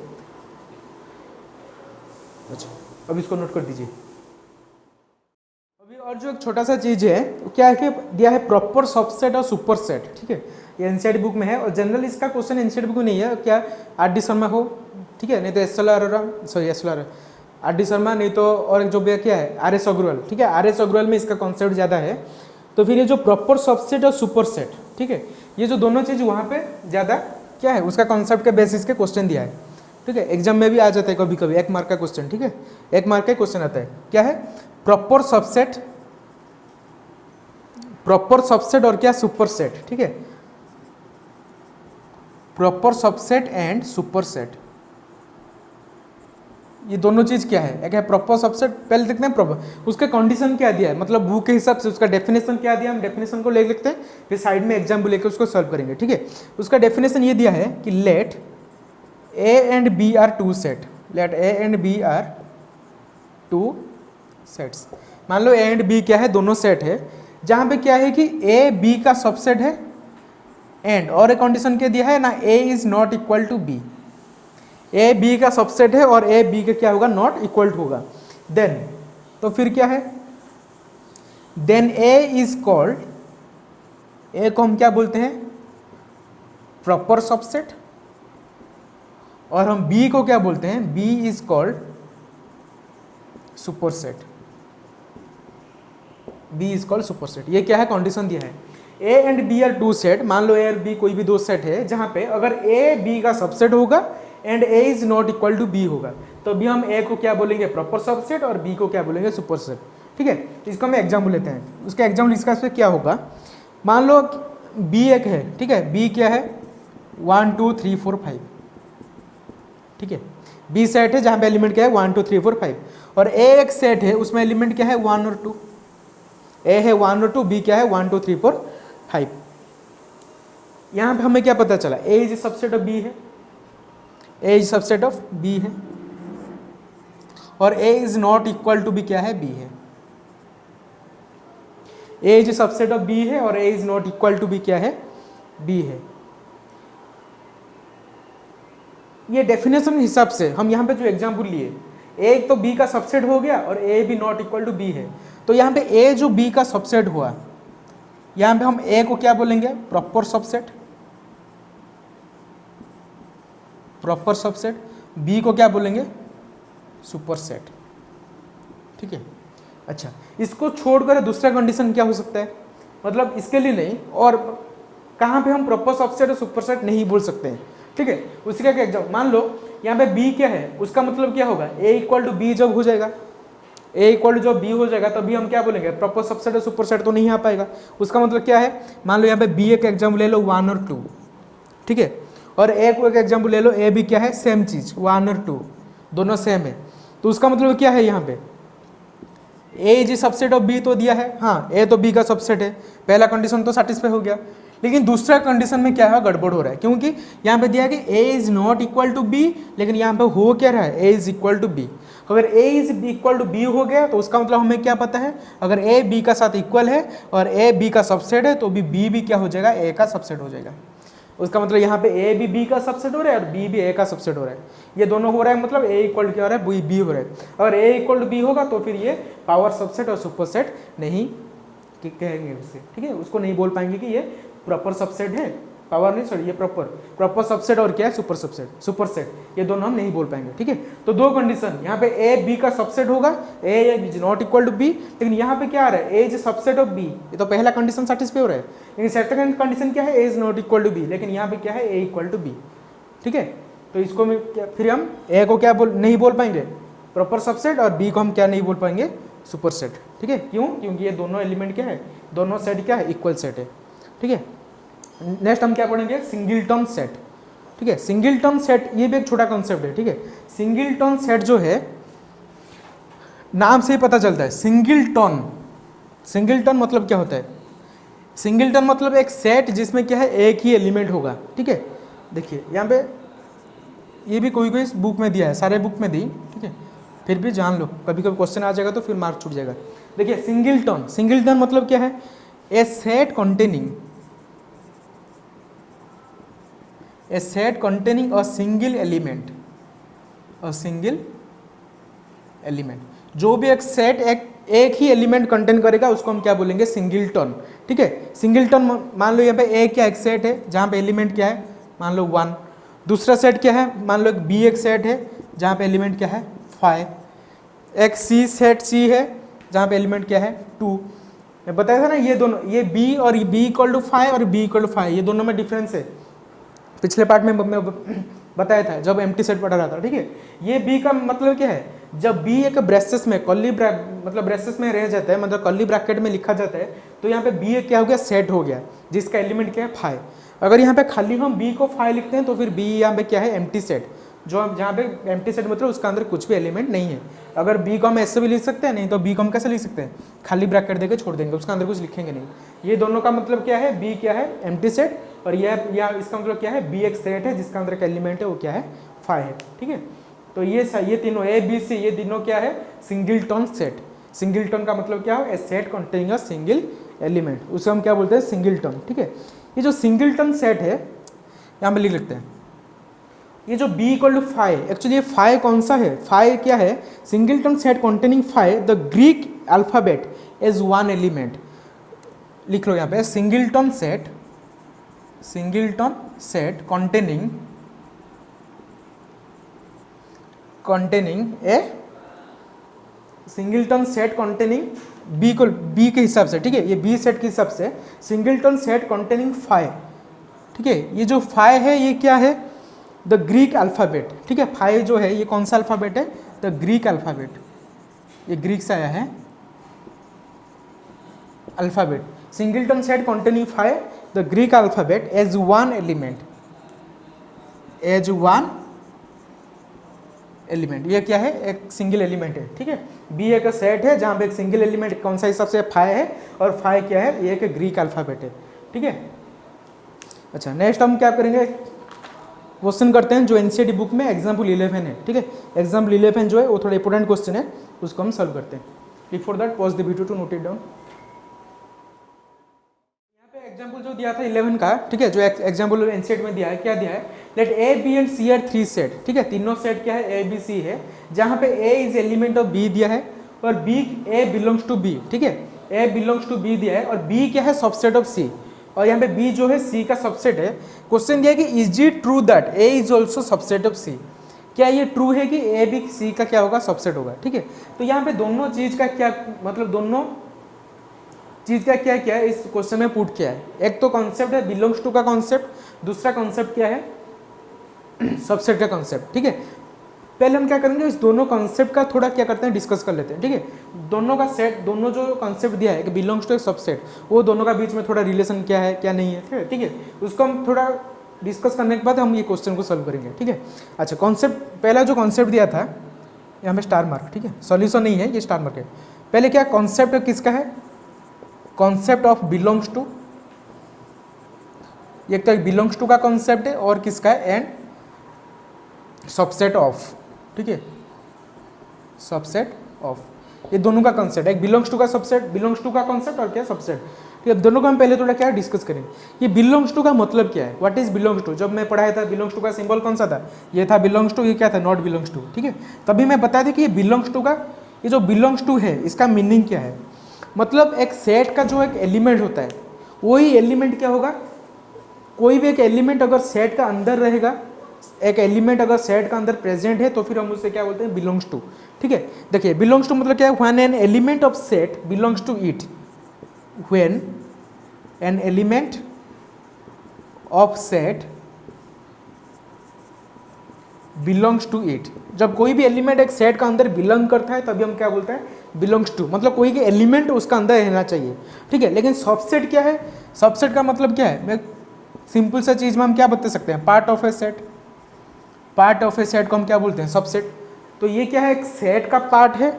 [SPEAKER 1] अच्छा, अब इसको नोट कर दीजिए। अभी और जो एक छोटा सा चीज है वो क्या है कि दिया है प्रॉपर सबसेट और सुपर सेट, ठीक है। ये एनसीईआरटी बुक में है, और जनरल इसका क्वेश्चन एनसीईआरटी बुक में नहीं है, क्या आर.डी. शर्मा हो, ठीक है, नहीं तो एस.एल.आर. आर.डी. शर्मा, नहीं तो और जो भी क्या है आर.एस. अग्रवाल, ठीक है। आर.एस. अग्रवाल में इसका कॉन्सेप्ट ज़्यादा है। तो फिर ये जो प्रॉपर सबसेट और सुपर सेट, ठीक है, ये जो दोनों चीज़ वहाँ पे ज़्यादा क्या है, उसका कॉन्सेप्ट के बेसिस के क्वेश्चन दिया है, ठीक है। एग्जाम में भी आ जाता है कभी कभी 1 मार्क का क्वेश्चन, ठीक है, 1 मार्क का क्वेश्चन आता है, क्या है, प्रॉपर सबसेट, प्रॉपर सबसेट और क्या सुपर सेट, ठीक है। Proper subset and super set, ये दोनों चीज क्या है, एक है प्रॉपर सबसेट, पहले देखते हैं प्रॉपर, उसका कंडीशन क्या दिया है, मतलब बुक के हिसाब से उसका डेफिनेशन क्या दिया, हम डेफिनेशन को ले लेते हैं, फिर साइड में एग्जाम्पल लेकर उसको सॉल्व करेंगे, ठीक है। उसका डेफिनेशन ये दिया है कि let A and B are 2 set, let A and B are 2 sets. मान लो ए एंड बी क्या है, दोनों सेट है, जहां पे क्या है कि ए बी का सबसेट है, एंड और एक कंडीशन क्या दिया है ना, A is not equal to B, A B का सबसेट है और ए बी का क्या होगा, नॉट इक्वल होगा। देन तो फिर क्या है, देन ए इज कॉल्ड, ए को हम क्या बोलते हैं, प्रॉपर सबसेट, और हम बी को क्या बोलते हैं, B is called superset, B is called superset. ये क्या है, कंडीशन दिया है, A and B are 2 set, मान लो ए और बी कोई भी 2 सेट है, जहां पे अगर ए बी का सबसेट होगा and A is not equal to B होगा, तो अभी हम ए को क्या बोलेंगे, प्रॉपर सबसेट, और बी को क्या बोलेंगे, सुपर सेट, ठीक है। इसको हम एग्जाम्पल लेते हैं, उसका एग्जाम्पल इसका से क्या होगा, मान लो बी एक है, ठीक है, बी क्या है 1 2 3 4 5, ठीक है, बी सेट है जहां पे एलिमेंट क्या है 1 2 3 4 5, और ए एक सेट है उसमें एलिमेंट क्या है 1 और 2, ए है 1 और 2, बी क्या है 1 2 3 4 5। यहां पे हमें क्या पता चला, A is subset of B है, A is subset of B है, और A is not equal to B क्या है, बी है। A is subset of B है और A is not equal to B क्या है, बी है। ये डेफिनेशन के हिसाब से हम यहाँ पे जो एग्जाम्पल लिए, ए तो बी का सबसेट हो गया और ए भी नॉट इक्वल टू बी है, तो यहाँ पे ए जो बी का सबसेट हुआ, यहाँ पे हम ए को क्या बोलेंगे, proper subset, proper subset, B को क्या बोलेंगे, सुपर सेट, ठीक है। अच्छा, इसको छोड़कर दूसरा कंडीशन क्या हो सकता है, मतलब इसके लिए नहीं, और कहाँ पे हम प्रॉपर सबसेट और सुपर सेट नहीं बोल सकते हैं, ठीक है। उसी का एग्जाम्पल मान लो यहाँ पे बी क्या है, उसका मतलब क्या होगा, ए इक्वल टू बी जब हो जाएगा, ए इक्वल टू जब बी हो जाएगा तभी हम क्या बोलेंगे, प्रॉपर सबसेट और सुपर सेट तो नहीं आ पाएगा। उसका मतलब क्या है, मान लो यहाँ पे बी एक एग्जाम्पल ले लो 1 और 2, ठीक है, और ए को एक एग्जाम्पल ले लो, ए भी क्या है, सेम चीज 1 और 2 दोनों सेम है। तो उसका मतलब क्या है, यहाँ पे A is subset of B तो दिया है, हाँ ए तो बी का सबसेट है, पहला कंडीशन तो सेटिस्फाई हो गया। लेकिन दूसरा कंडीशन में क्या है, गड़बड़ हो रहा है, क्योंकि यहाँ पे दिया है कि A is not equal to B, लेकिन यहाँ पे हो क्या रहा है, A is equal to B. अगर A is equal to B हो गया तो उसका मतलब हमें क्या पता है, अगर ए बी का साथ इक्वल है और ए बी का सबसेट है तो बी भी क्या हो जाएगा, ए का सबसेट हो जाएगा। उसका मतलब यहाँ पे ए भी बी का सबसेट हो रहा है और बी भी ए का सबसेट हो रहा है, ये दोनों हो रहा है, मतलब ए इक्वल क्या हो रहा है, बी हो रहा है। अगर ए इक्वल टू बी होगा तो फिर ये पावर सबसेट और सुपर सेट नहीं कहेंगे उससे, ठीक है, उसको नहीं बोल पाएंगे कि ये प्रॉपर सबसेट है, पावर नहीं सॉरी, ये प्रॉपर सबसेट और क्या है, सुपर सेट, ये दोनों हम नहीं बोल पाएंगे, ठीक है। तो दो कंडीशन, यहाँ पे ए बी का सबसेट होगा, A is not equal to B, लेकिन यहाँ पे क्या आ रहा है, A is subset of B, ये तो पहला कंडीशन सेटिस्फाई हो रहा है। लेकिन सेकंड कंडीशन क्या है, A is not equal to B, लेकिन यहाँ पे क्या है, ए इक्वल टू बी, ठीक है। तो इसको फिर हम ए को क्या नहीं बोल पाएंगे, प्रॉपर सबसेट, और बी को हम क्या नहीं बोल पाएंगे, सुपर सेट, ठीक है। क्यों, क्योंकि ये दोनों एलिमेंट क्या है, दोनों सेट क्या है, इक्वल सेट है, ठीक है। नेक्स्ट हम क्या पढ़ेंगे, सिंगलटन सेट, ठीक है। सिंगलटन सेट ये भी एक छोटा कॉन्सेप्ट है, ठीक है। सिंगलटन सेट जो है नाम से ही पता चलता है, सिंगलटन मतलब क्या होता है, सिंगलटन मतलब एक सेट जिसमें क्या है, एक ही एलिमेंट होगा, ठीक है। देखिए यहाँ पे ये भी कोई बुक में दिया है, सारे बुक में दी, ठीक है, फिर भी जान लो, कभी कभी क्वेश्चन आ जाएगा तो फिर मार्क छूट जाएगा। देखिए सिंगलटन मतलब क्या है, ए set containing a single element, जो भी एक सेट एक ही एलिमेंट कंटेन करेगा उसको हम क्या बोलेंगे, सिंगलटन, ठीक है। सिंगलटन मान लो यहाँ पे ए क्या एक सेट है जहाँ पे एलिमेंट क्या है, मान लो 1, दूसरा सेट क्या है, मान लो बी एक सेट है जहाँ पे एलिमेंट क्या है 5, एक सी सेट सी है जहाँ पे एलिमेंट क्या है 2। मैं बताया था ना, ये दोनों, ये बी और बी इक्वल टू 5 और बी इक्वल टू 5, ये दोनों में डिफरेंस है, पिछले पार्ट में मैं बताया था जब एम्प्टी सेट पढ़ा रहा था, ठीक है। ये बी का मतलब क्या है, जब बी एक ब्रेसेस में मतलब ब्रेसेस में रह जाता है, मतलब कर्ली ब्रैकेट में लिखा जाता है, तो यहाँ पे बी क्या हो गया, सेट हो गया जिसका एलिमेंट क्या है 5। अगर यहाँ पे खाली हम बी को 5 लिखते हैं तो फिर बी यहाँ पे क्या है, एम्प्टी सेट, जो हम जहाँ पे एम्प्टी सेट मतलब उसका अंदर कुछ भी एलिमेंट नहीं है। अगर बी को हम ऐसे भी लिख सकते हैं, नहीं तो बी को हम कैसे लिख सकते हैं, खाली ब्रैकेट देके छोड़ देंगे, उसका अंदर कुछ लिखेंगे नहीं। ये दोनों का मतलब क्या है, बी क्या है, एम्प्टी सेट, और यह इसका मतलब क्या है, बी एक सेट है जिसका अंदर का एलिमेंट है वो क्या है 5 है, ठीक है। तो ये तीनों ए बी सी ये तीनों क्या है, सिंगलटन सेट। सिंगलटन का मतलब क्या है, ए set containing a single element, उसे हम क्या बोलते हैं, सिंगलटन, ठीक है। ये जो सिंगलटन सेट है यहाँ पे लिख लेते हैं, ये जो b इक्वल टू 5, एक्चुअली ये 5 कौन सा है, 5 क्या है, singleton set containing 5 the Greek alphabet is 1 element. लिख लो यहाँ पे, सिंगलटन सेट containing ए सिंगलटन सेट कंटेनिंग बी के हिसाब से, ठीक है, ये बी सेट के हिसाब से सिंगलटन सेट कंटेनिंग 5, ठीक है। ये जो 5 है ये क्या है, द ग्रीक अल्फ़ाबेट, ठीक है। 5 जो है ये कौन सा अल्फ़ाबेट है, द ग्रीक अल्फ़ाबेट, ये ग्रीक से आया है alphabet. Singleton set containing 5 the Greek alphabet as 1 element, ये क्या है, एक सिंगल एलिमेंट है, ठीक है। बी एक सेट है जहाँ पे एक सिंगल एलिमेंट कौन सा हिसाब से 5 है, और 5 क्या है, ये एक ग्रीक अल्फ़ाबेट है, ठीक है। अच्छा, नेक्स्ट हम क्या करेंगे, क्वेश्चन करते हैं जो एनसीईआरटी बुक में एग्जाम्पल 11 है, ठीक है। एग्जाम्पल 11 जो है वो थोड़ा इंपॉर्टेंट क्वेश्चन है, उसको हम सॉल्व करते हैं। Before that pause the video to note it down. यहाँ पे एग्जाम्पल जो दिया था 11 का, ठीक है, जो एग्जाम्पल एनसीईआरटी में दिया है, क्या दिया है, let A B and C are 3 set, ठीक है, तीनों सेट क्या है, ए बी सी है, जहाँ पे A is element of B दिया है और B A belongs to B, ठीक है, ए बिलोंग्स टू बी दिया है और बी क्या है, सबसेट ऑफ सी, और यहाँ पे बी जो है सी का सबसेट है। क्वेश्चन दिया है कि is it true that A is also subset of C, क्या ये ट्रू है कि ए भी सी का क्या होगा, सबसेट होगा, ठीक है। तो यहाँ पे दोनों चीज का क्या मतलब, दोनों चीज का क्या क्या है इस क्वेश्चन में पुट किया है। एक तो कॉन्सेप्ट है बिलोंग्स टू का कॉन्सेप्ट, दूसरा कॉन्सेप्ट क्या है, सबसेट का कॉन्सेप्ट, ठीक है। पहले हम क्या करेंगे, इस दोनों कॉन्सेप्ट का थोड़ा क्या करते हैं, डिस्कस कर लेते हैं, ठीक है। दोनों का सेट, दोनों जो कॉन्सेप्ट दिया है कि बिलोंग्स टू एक सबसेट, वो दोनों का बीच में थोड़ा रिलेशन क्या है क्या नहीं है, ठीक है। उसको हम थोड़ा डिस्कस करने के बाद हम ये क्वेश्चन को सॉल्व करेंगे, ठीक है। अच्छा, कॉन्सेप्ट, पहला जो कॉन्सेप्ट दिया था यहाँ पे स्टार मार्क, ठीक है, सॉल्यूशन नहीं है, ये स्टार मार्क है। पहले क्या कॉन्सेप्ट किसका है, कॉन्सेप्ट ऑफ बिलोंग्स टू, ये तो बिलोंग्स टू का कॉन्सेप्ट है और किसका है, एंड सबसेट ऑफ, ठीक है, सबसेट ऑफ, ये दोनों का कॉन्सेप्ट है, एक बिलोंग्स टू का सबसेट, बिलोंग्स टू का कॉन्सेप्ट और क्या सबसेट, ठीक है। दोनों को हम पहले थोड़ा क्या डिस्कस करेंगे, ये बिलोंग्स टू का मतलब क्या है, व्हाट इज बिलोंग्स टू। जब मैं पढ़ाया था बिलोंग्स टू का सिंबल कौन सा था, ये था बिलोंग्स टू, ये क्या था, नॉट बिलोंग्स टू, ठीक है। तभी मैं बताया था कि ये बिलोंग्स टू का, ये जो बिलोंग्स टू है इसका मीनिंग क्या है, मतलब एक सेट का जो एक एलिमेंट होता है, वही एलिमेंट क्या होगा, कोई भी एक एलिमेंट अगर सेट का अंदर रहेगा, एक एलिमेंट अगर सेट का अंदर प्रेजेंट है तो फिर हम उससे क्या बोलते हैं, बिलोंग्स टू, ठीक है। देखिए बिलोंग्स टू मतलब क्या है, when an element of set belongs to it, when an element of set belongs to it, जब कोई भी एलिमेंट एक सेट का अंदर बिलोंग करता है तभी हम क्या बोलते हैं, बिलोंग्स टू, मतलब कोई भी एलिमेंट उसका अंदर रहना चाहिए, ठीक है। लेकिन सबसेट क्या है, सबसेट का मतलब क्या है, मैं सिंपल सा चीज में हम क्या बता सकते हैं, part of A set, part of A set को हम क्या बोलते हैं, सबसेट। तो ये क्या है, एक सेट का पार्ट है,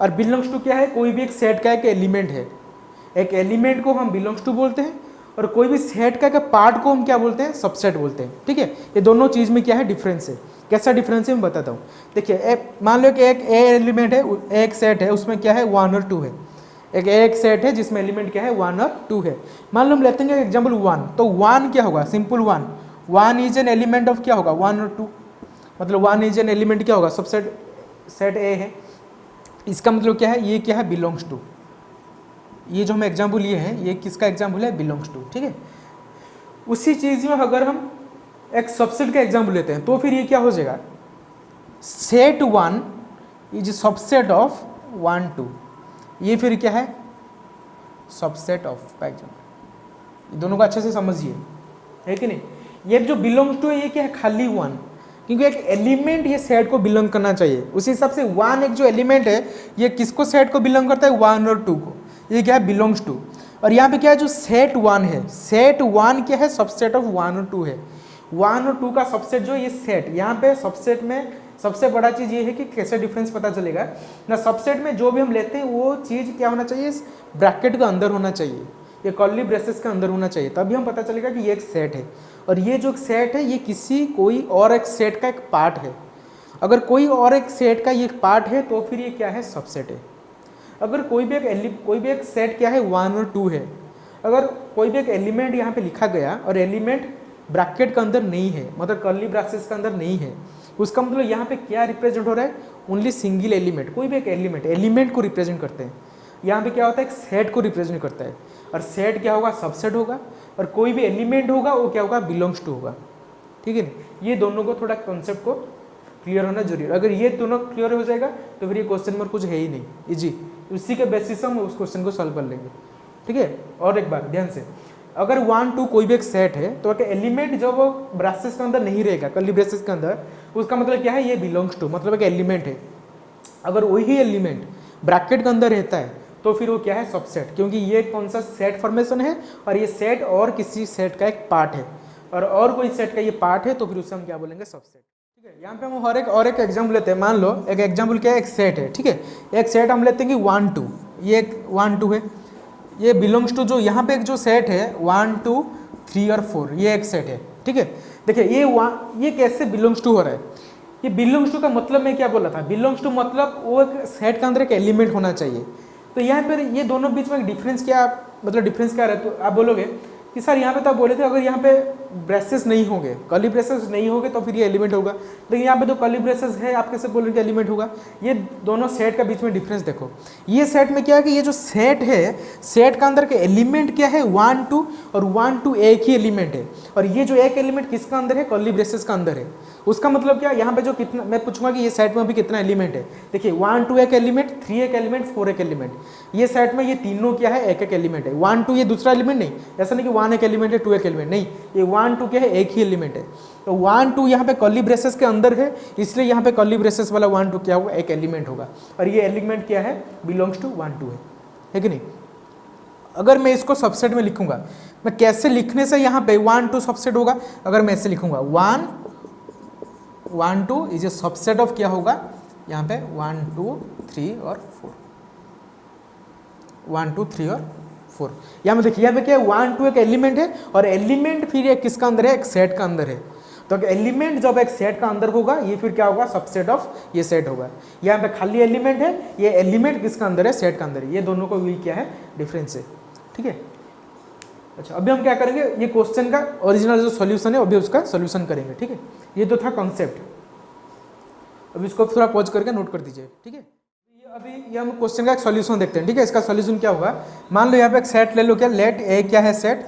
[SPEAKER 1] और बिलोंग्स टू क्या है, कोई भी एक सेट का एक एलिमेंट है, एक एलिमेंट को हम बिलोंग्स टू बोलते हैं, और कोई भी सेट का एक पार्ट को हम क्या बोलते हैं, सबसेट बोलते हैं, ठीक है। ये दोनों चीज में क्या है डिफरेंस है, कैसा डिफरेंस है मैं बताता हूँ। देखिए मान लो कि एक ए एलिमेंट है, एक सेट है, उसमें क्या है 1 और 2 है, एक सेट है जिसमें एलिमेंट क्या है 1 और 2 है। मान लो हम लेते हैं एग्जाम्पल 1, तो 1 क्या होगा, simple 1 is an element of क्या होगा, 1 और 2, मतलब 1 इज एन एलिमेंट क्या होगा, सबसेट, सेट ए है, इसका मतलब क्या है, ये क्या है, बिलोंग्स टू। ये जो हम एग्जाम्पल लिए हैं ये किसका एग्जाम्पल है, बिलोंग्स टू, ठीक है। उसी चीज में अगर हम एक सबसेट का एग्जाम्पल लेते हैं तो फिर ये क्या हो जाएगा, सेट 1 इज सबसेट ऑफ 1 2, ये फिर क्या है, सबसेट ऑफ का एग्जाम्पल। दोनों को अच्छे से समझिए, है कि नहीं। ये जो बिलोंग्स टू है ये क्या है, खाली 1, क्योंकि एक एलिमेंट ये सेट को बिलोंग करना चाहिए, उसी हिसाब से 1 एक जो एलिमेंट है ये किसको सेट को बिलोंग करता है, 1 और 2 को, ये क्या है, बिलोंग्स टू। और यहाँ पे क्या है, जो सेट 1 है, सेट 1 क्या है, सबसेट ऑफ 1 और 2 है, 1 और 2 का सबसेट जो ये सेट, यहाँ पे सबसेट में सबसे बड़ा चीज़ ये है कि कैसे डिफरेंस पता चलेगा ना, सबसेट में जो भी हम लेते हैं वो चीज़ क्या होना चाहिए, ब्रैकेट का अंदर होना चाहिए, ये कर्ली ब्रेसेस के अंदर होना चाहिए, तभी हम पता चलेगा कि ये एक सेट है। और ये जो सेट है ये किसी कोई और एक सेट का एक पार्ट है, अगर कोई और एक सेट का ये पार्ट है तो फिर ये क्या है, सबसेट है। अगर कोई भी एक सेट क्या है 1 और 2 है, अगर कोई भी एक एलिमेंट यहाँ पे लिखा गया और एलिमेंट ब्रैकेट के अंदर नहीं है, मतलब कर्ली ब्रेसेस के अंदर नहीं है, उसका मतलब यहाँ पे क्या रिप्रेजेंट हो रहा है, ओनली सिंगल एलिमेंट, कोई भी एक एलिमेंट को रिप्रेजेंट करते हैं। यहाँ पे क्या होता है, एक सेट को रिप्रेजेंट करता है, और सेट क्या होगा, सबसेट होगा, और कोई भी एलिमेंट होगा वो क्या होगा, बिलोंग्स टू होगा, ठीक है ना। ये दोनों को थोड़ा कॉन्सेप्ट को क्लियर होना जरूरी है, अगर ये दोनों क्लियर हो जाएगा तो फिर ये क्वेश्चन में कुछ है ही नहीं, इजी, उसी के बेसिस हम उस क्वेश्चन को सॉल्व कर लेंगे, ठीक है। और एक बार ध्यान से, अगर 1 2 कोई भी एक सेट है तो एक एलिमेंट जब वो ब्रेसेस के अंदर नहीं रहेगा, कर्ली ब्रेसेस के अंदर, उसका मतलब क्या है, ये बिलोंग्स टू, मतलब एक एलिमेंट है। अगर वही एलिमेंट ब्रैकेट के अंदर रहता है तो फिर वो क्या है, सबसेट, क्योंकि ये कौन सा सेट फॉर्मेशन है, और ये सेट और किसी सेट का एक पार्ट है, और कोई सेट का ये पार्ट है तो फिर उससे हम क्या बोलेंगे, सबसेट, ठीक है। यहाँ पे हम और एक एग्जाम्पल लेते हैं, मान लो एक एग्जाम्पल क्या है, एक सेट है, ठीक है, एक सेट हम लेते हैं कि 1 2, ये एक 1 2 है, ये बिलोंग्स टू, जो यहाँ पे एक जो सेट है 1 2 3 और 4, ये एक सेट है, ठीक है। देखिए ये कैसे बिलोंग्स टू हो रहा है, ये बिलोंग्स टू का मतलब मैं क्या बोला था, बिलोंग्स टू मतलब वो एक सेट के अंदर एक एलिमेंट होना चाहिए। तो यहाँ पर ये दोनों बीच में डिफरेंस क्या, मतलब डिफरेंस क्या रहा है, तो आप बोलोगे कि सर यहाँ पे तो आप बोले थे अगर यहाँ पे ब्रेसेस नहीं होंगे, कर्ली ब्रेसेस नहीं होंगे तो फिर ये एलिमेंट होगा, लेकिन यहाँ पे तो कर्ली ब्रेसेस है, आप कैसे बोल रहे हैं एलिमेंट होगा। ये दोनों सेट का बीच में डिफरेंस देखो, ये सेट में क्या है कि ये जो सेट है, सेट का अंदर के एलिमेंट क्या है, 1 2, और 1 2 एक ही एलिमेंट है, और ये जो एक एलिमेंट किसका अंदर है, कर्ली ब्रेसेस का अंदर है। उसका मतलब क्या, यहाँ पे जो कितना, मैं पूछूंगा कि ये सेट में अभी कितना एलिमेंट है, देखिए 1 2 एक एलिमेंट, 3 एक एलिमेंट 4 एक एलिमेंट, ये सेट में ये तीनों क्या है एक एक एलिमेंट है। 1 2 ये दूसरा एलिमेंट नहीं, ऐसा नहीं कि 1 एक एलिमेंट है 2 एक एलिमेंट, नहीं, ये 1 2 क्या है एक ही एलिमेंट है। तो 1 2 यहाँ पे कर्ली ब्रेसेस के अंदर है, इसलिए यहाँ पे कर्ली ब्रेसेस वाला 1 2 क्या होगा एक एलिमेंट होगा, और ये एलिमेंट क्या है बिलोंग्स टू 1 2 है कि नहीं। अगर मैं इसको सबसेट में लिखूंगा, मैं कैसे लिखने से यहाँ पे 1 2 सबसेट होगा, अगर मैं ऐसे लिखूंगा 1 1 2 इज ए सबसेट ऑफ क्या होगा यहाँ पे 1 2 3 और 4, 1 2 3 और 4। यहाँ में देखिए यहाँ पे क्या है 1 2 एक एलिमेंट है, और एलिमेंट फिर एक किसका अंदर है एक सेट का अंदर है। तो एलिमेंट जब एक सेट का अंदर होगा ये फिर क्या होगा सबसेट ऑफ ये सेट होगा। यहाँ पे खाली एलिमेंट है, ये एलिमेंट किसका अंदर है सेट का अंदर है, ये दोनों को भी क्या है डिफरेंस है, ठीक है। अच्छा अभी हम क्या करेंगे, ये क्वेश्चन का ओरिजिनल जो सॉल्यूशन है अभी उसका सॉल्यूशन करेंगे, ठीक है। ये तो था कॉन्सेप्ट, अभी इसको थोड़ा पॉज करके नोट कर दीजिए, ठीक है। अभी ये हम क्वेश्चन का एक सॉल्यूशन देखते हैं, ठीक है। इसका सॉल्यूशन क्या होगा, मान लो यहाँ पे एक सेट ले लो, क्या लेट ए क्या है सेट,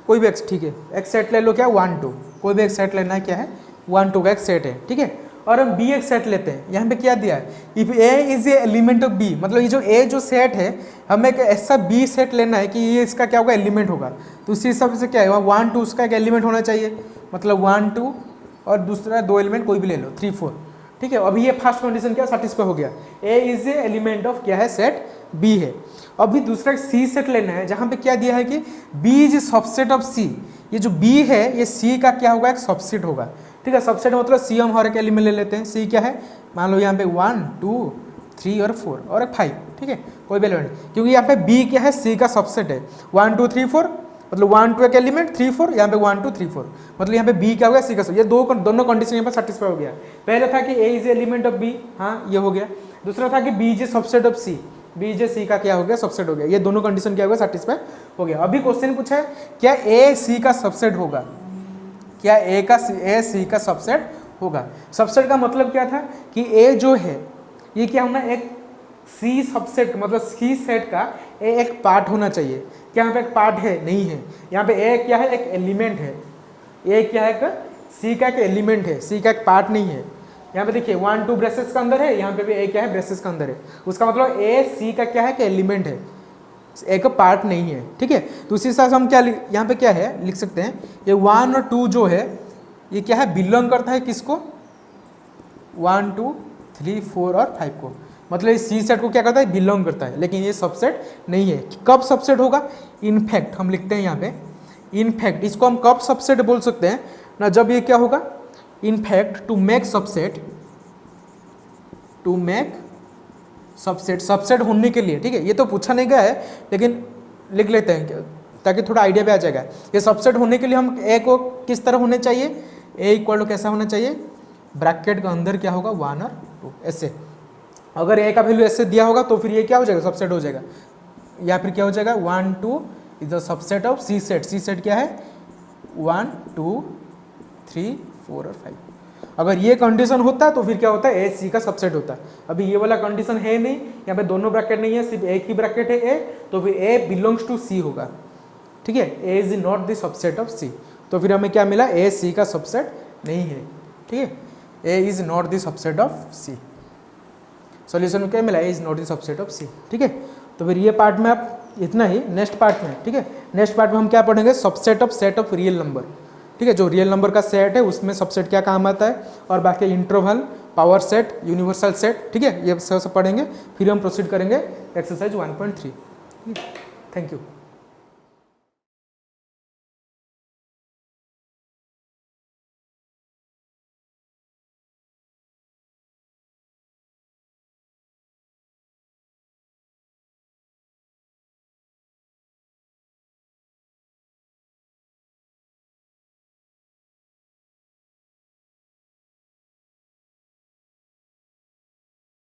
[SPEAKER 1] कोई भी एक, ठीक है, एक सेट ले लो क्या 1 2, कोई भी एक सेट लेना है क्या है 1 2 का एक सेट है, ठीक है। और हम बी एक सेट लेते हैं, यहाँ पे क्या दिया है if A is a element of B, मतलब ये जो ए जो सेट है हमें एक ऐसा बी सेट लेना है कि ये इसका क्या होगा एलिमेंट होगा। तो उसी हिसाब से क्या है 1 2 उसका एक एलिमेंट होना चाहिए, मतलब 1 2 और दूसरा 2 एलिमेंट कोई भी ले लो 3 4, ठीक है। अभी ये फर्स्ट कंडीशन क्या सेटिस्फाई हो गया, ए इज ए एलिमेंट ऑफ क्या है सेट बी है। अभी दूसरा सी सेट लेना है जहाँ पे क्या दिया है कि बी इज सबसेट ऑफ सी, ये जो बी है ये सी का क्या होगा एक सबसेट होगा, ठीक है। सबसेट मतलब सी हम हर एक एलिमेंट ले लेते हैं, सी क्या है मान लो यहाँ पे 1 2 3 और 4 और एक 5, ठीक है, कोई भी एलिमेंट, क्योंकि यहाँ पे बी क्या है सी का सबसेट है 1 2 3 4, मतलब 1 2 एक एलिमेंट 3 4, यहाँ पे 1 2 3 4, मतलब यहाँ पे बी क्या हो गया सी का सब, ये दोनों कंडीशन यहाँ पर सेटिस्फाई हो गया। पहले था कि A is element of B, हाँ ये हो गया। दूसरा था कि B is subset of C, B is C का क्या हो गया सबसेट हो गया, ये दोनों कंडीशन क्या हो गया सेटिस्फाई हो गया। अभी क्वेश्चन पूछा है क्या ए सी का सबसेट होगा, क्या ए सी का सबसेट होगा। सबसेट का मतलब क्या था कि ए जो है ये क्या होना एक सी सबसेट, मतलब सी सेट का ए एक पार्ट होना चाहिए। क्या यहाँ पे एक पार्ट है, नहीं है, यहाँ पे ए क्या है एक एलिमेंट है, ए क्या है एक सी का एक एलिमेंट है, सी का एक पार्ट नहीं है। यहाँ पे देखिए 1 2 ब्रेसेस का अंदर है, यहाँ पे भी ए क्या है ब्रेसेस का अंदर है, उसका मतलब ए सी का क्या है कि एलिमेंट है, एक पार्ट नहीं है, ठीक है। तो उसी हिसाब से हम क्या यहाँ पे क्या है लिख सकते हैं, ये 1 और 2 जो है ये क्या है बिलोंग करता है किसको 1 2 3 4 और 5 को, मतलब ये सी सेट को क्या करता है बिलोंग करता है, लेकिन ये सबसेट नहीं है। कब सबसेट होगा, इनफैक्ट हम लिखते हैं यहाँ पे इनफैक्ट, इसको हम कब सबसेट बोल सकते हैं ना, जब ये क्या होगा in fact to make subset, subset होने के लिए, ठीक है। ये तो पूछा नहीं गया है लेकिन लिख लेते हैं ताकि थोड़ा आइडिया भी आ जाएगा। ये सबसेट होने के लिए हम ए को किस तरह होने चाहिए, ए इक्वल टू कैसा होना चाहिए, ब्रैकेट का अंदर क्या होगा 1 और 2 ऐसे। अगर ए का वैल्यू ऐसे दिया होगा तो फिर ये क्या हो जाएगा सबसेट हो जाएगा, या फिर क्या हो जाएगा 1 2 is the subset of C set. C set क्या है 1 2 3 4 और 5। अगर ये कंडीशन होता है तो फिर क्या होता है ए सी का सबसेट होता है। अभी ये वाला कंडीशन है नहीं, यहाँ पे दोनों ब्रैकेट नहीं है, सिर्फ एक ही ब्रैकेट है ए, तो फिर ए बिलोंग्स टू सी होगा, ठीक है। A is not the subset of C, तो फिर हमें क्या मिला ए सी का सबसेट नहीं है, ठीक है। A is not the subset of C, solution में क्या मिला A is not the subset of C, ठीक है। तो फिर ये पार्ट में आप इतना ही, नेक्स्ट पार्ट में, ठीक है, नेक्स्ट पार्ट में हम क्या पढ़ेंगे subset of set of real number, ठीक है। जो रियल नंबर का सेट है उसमें सबसेट क्या काम आता है, और बाकी interval, power set, universal set, ठीक है, ये सब पढ़ेंगे। फिर हम प्रोसीड करेंगे एक्सरसाइज 1.3। Thank you.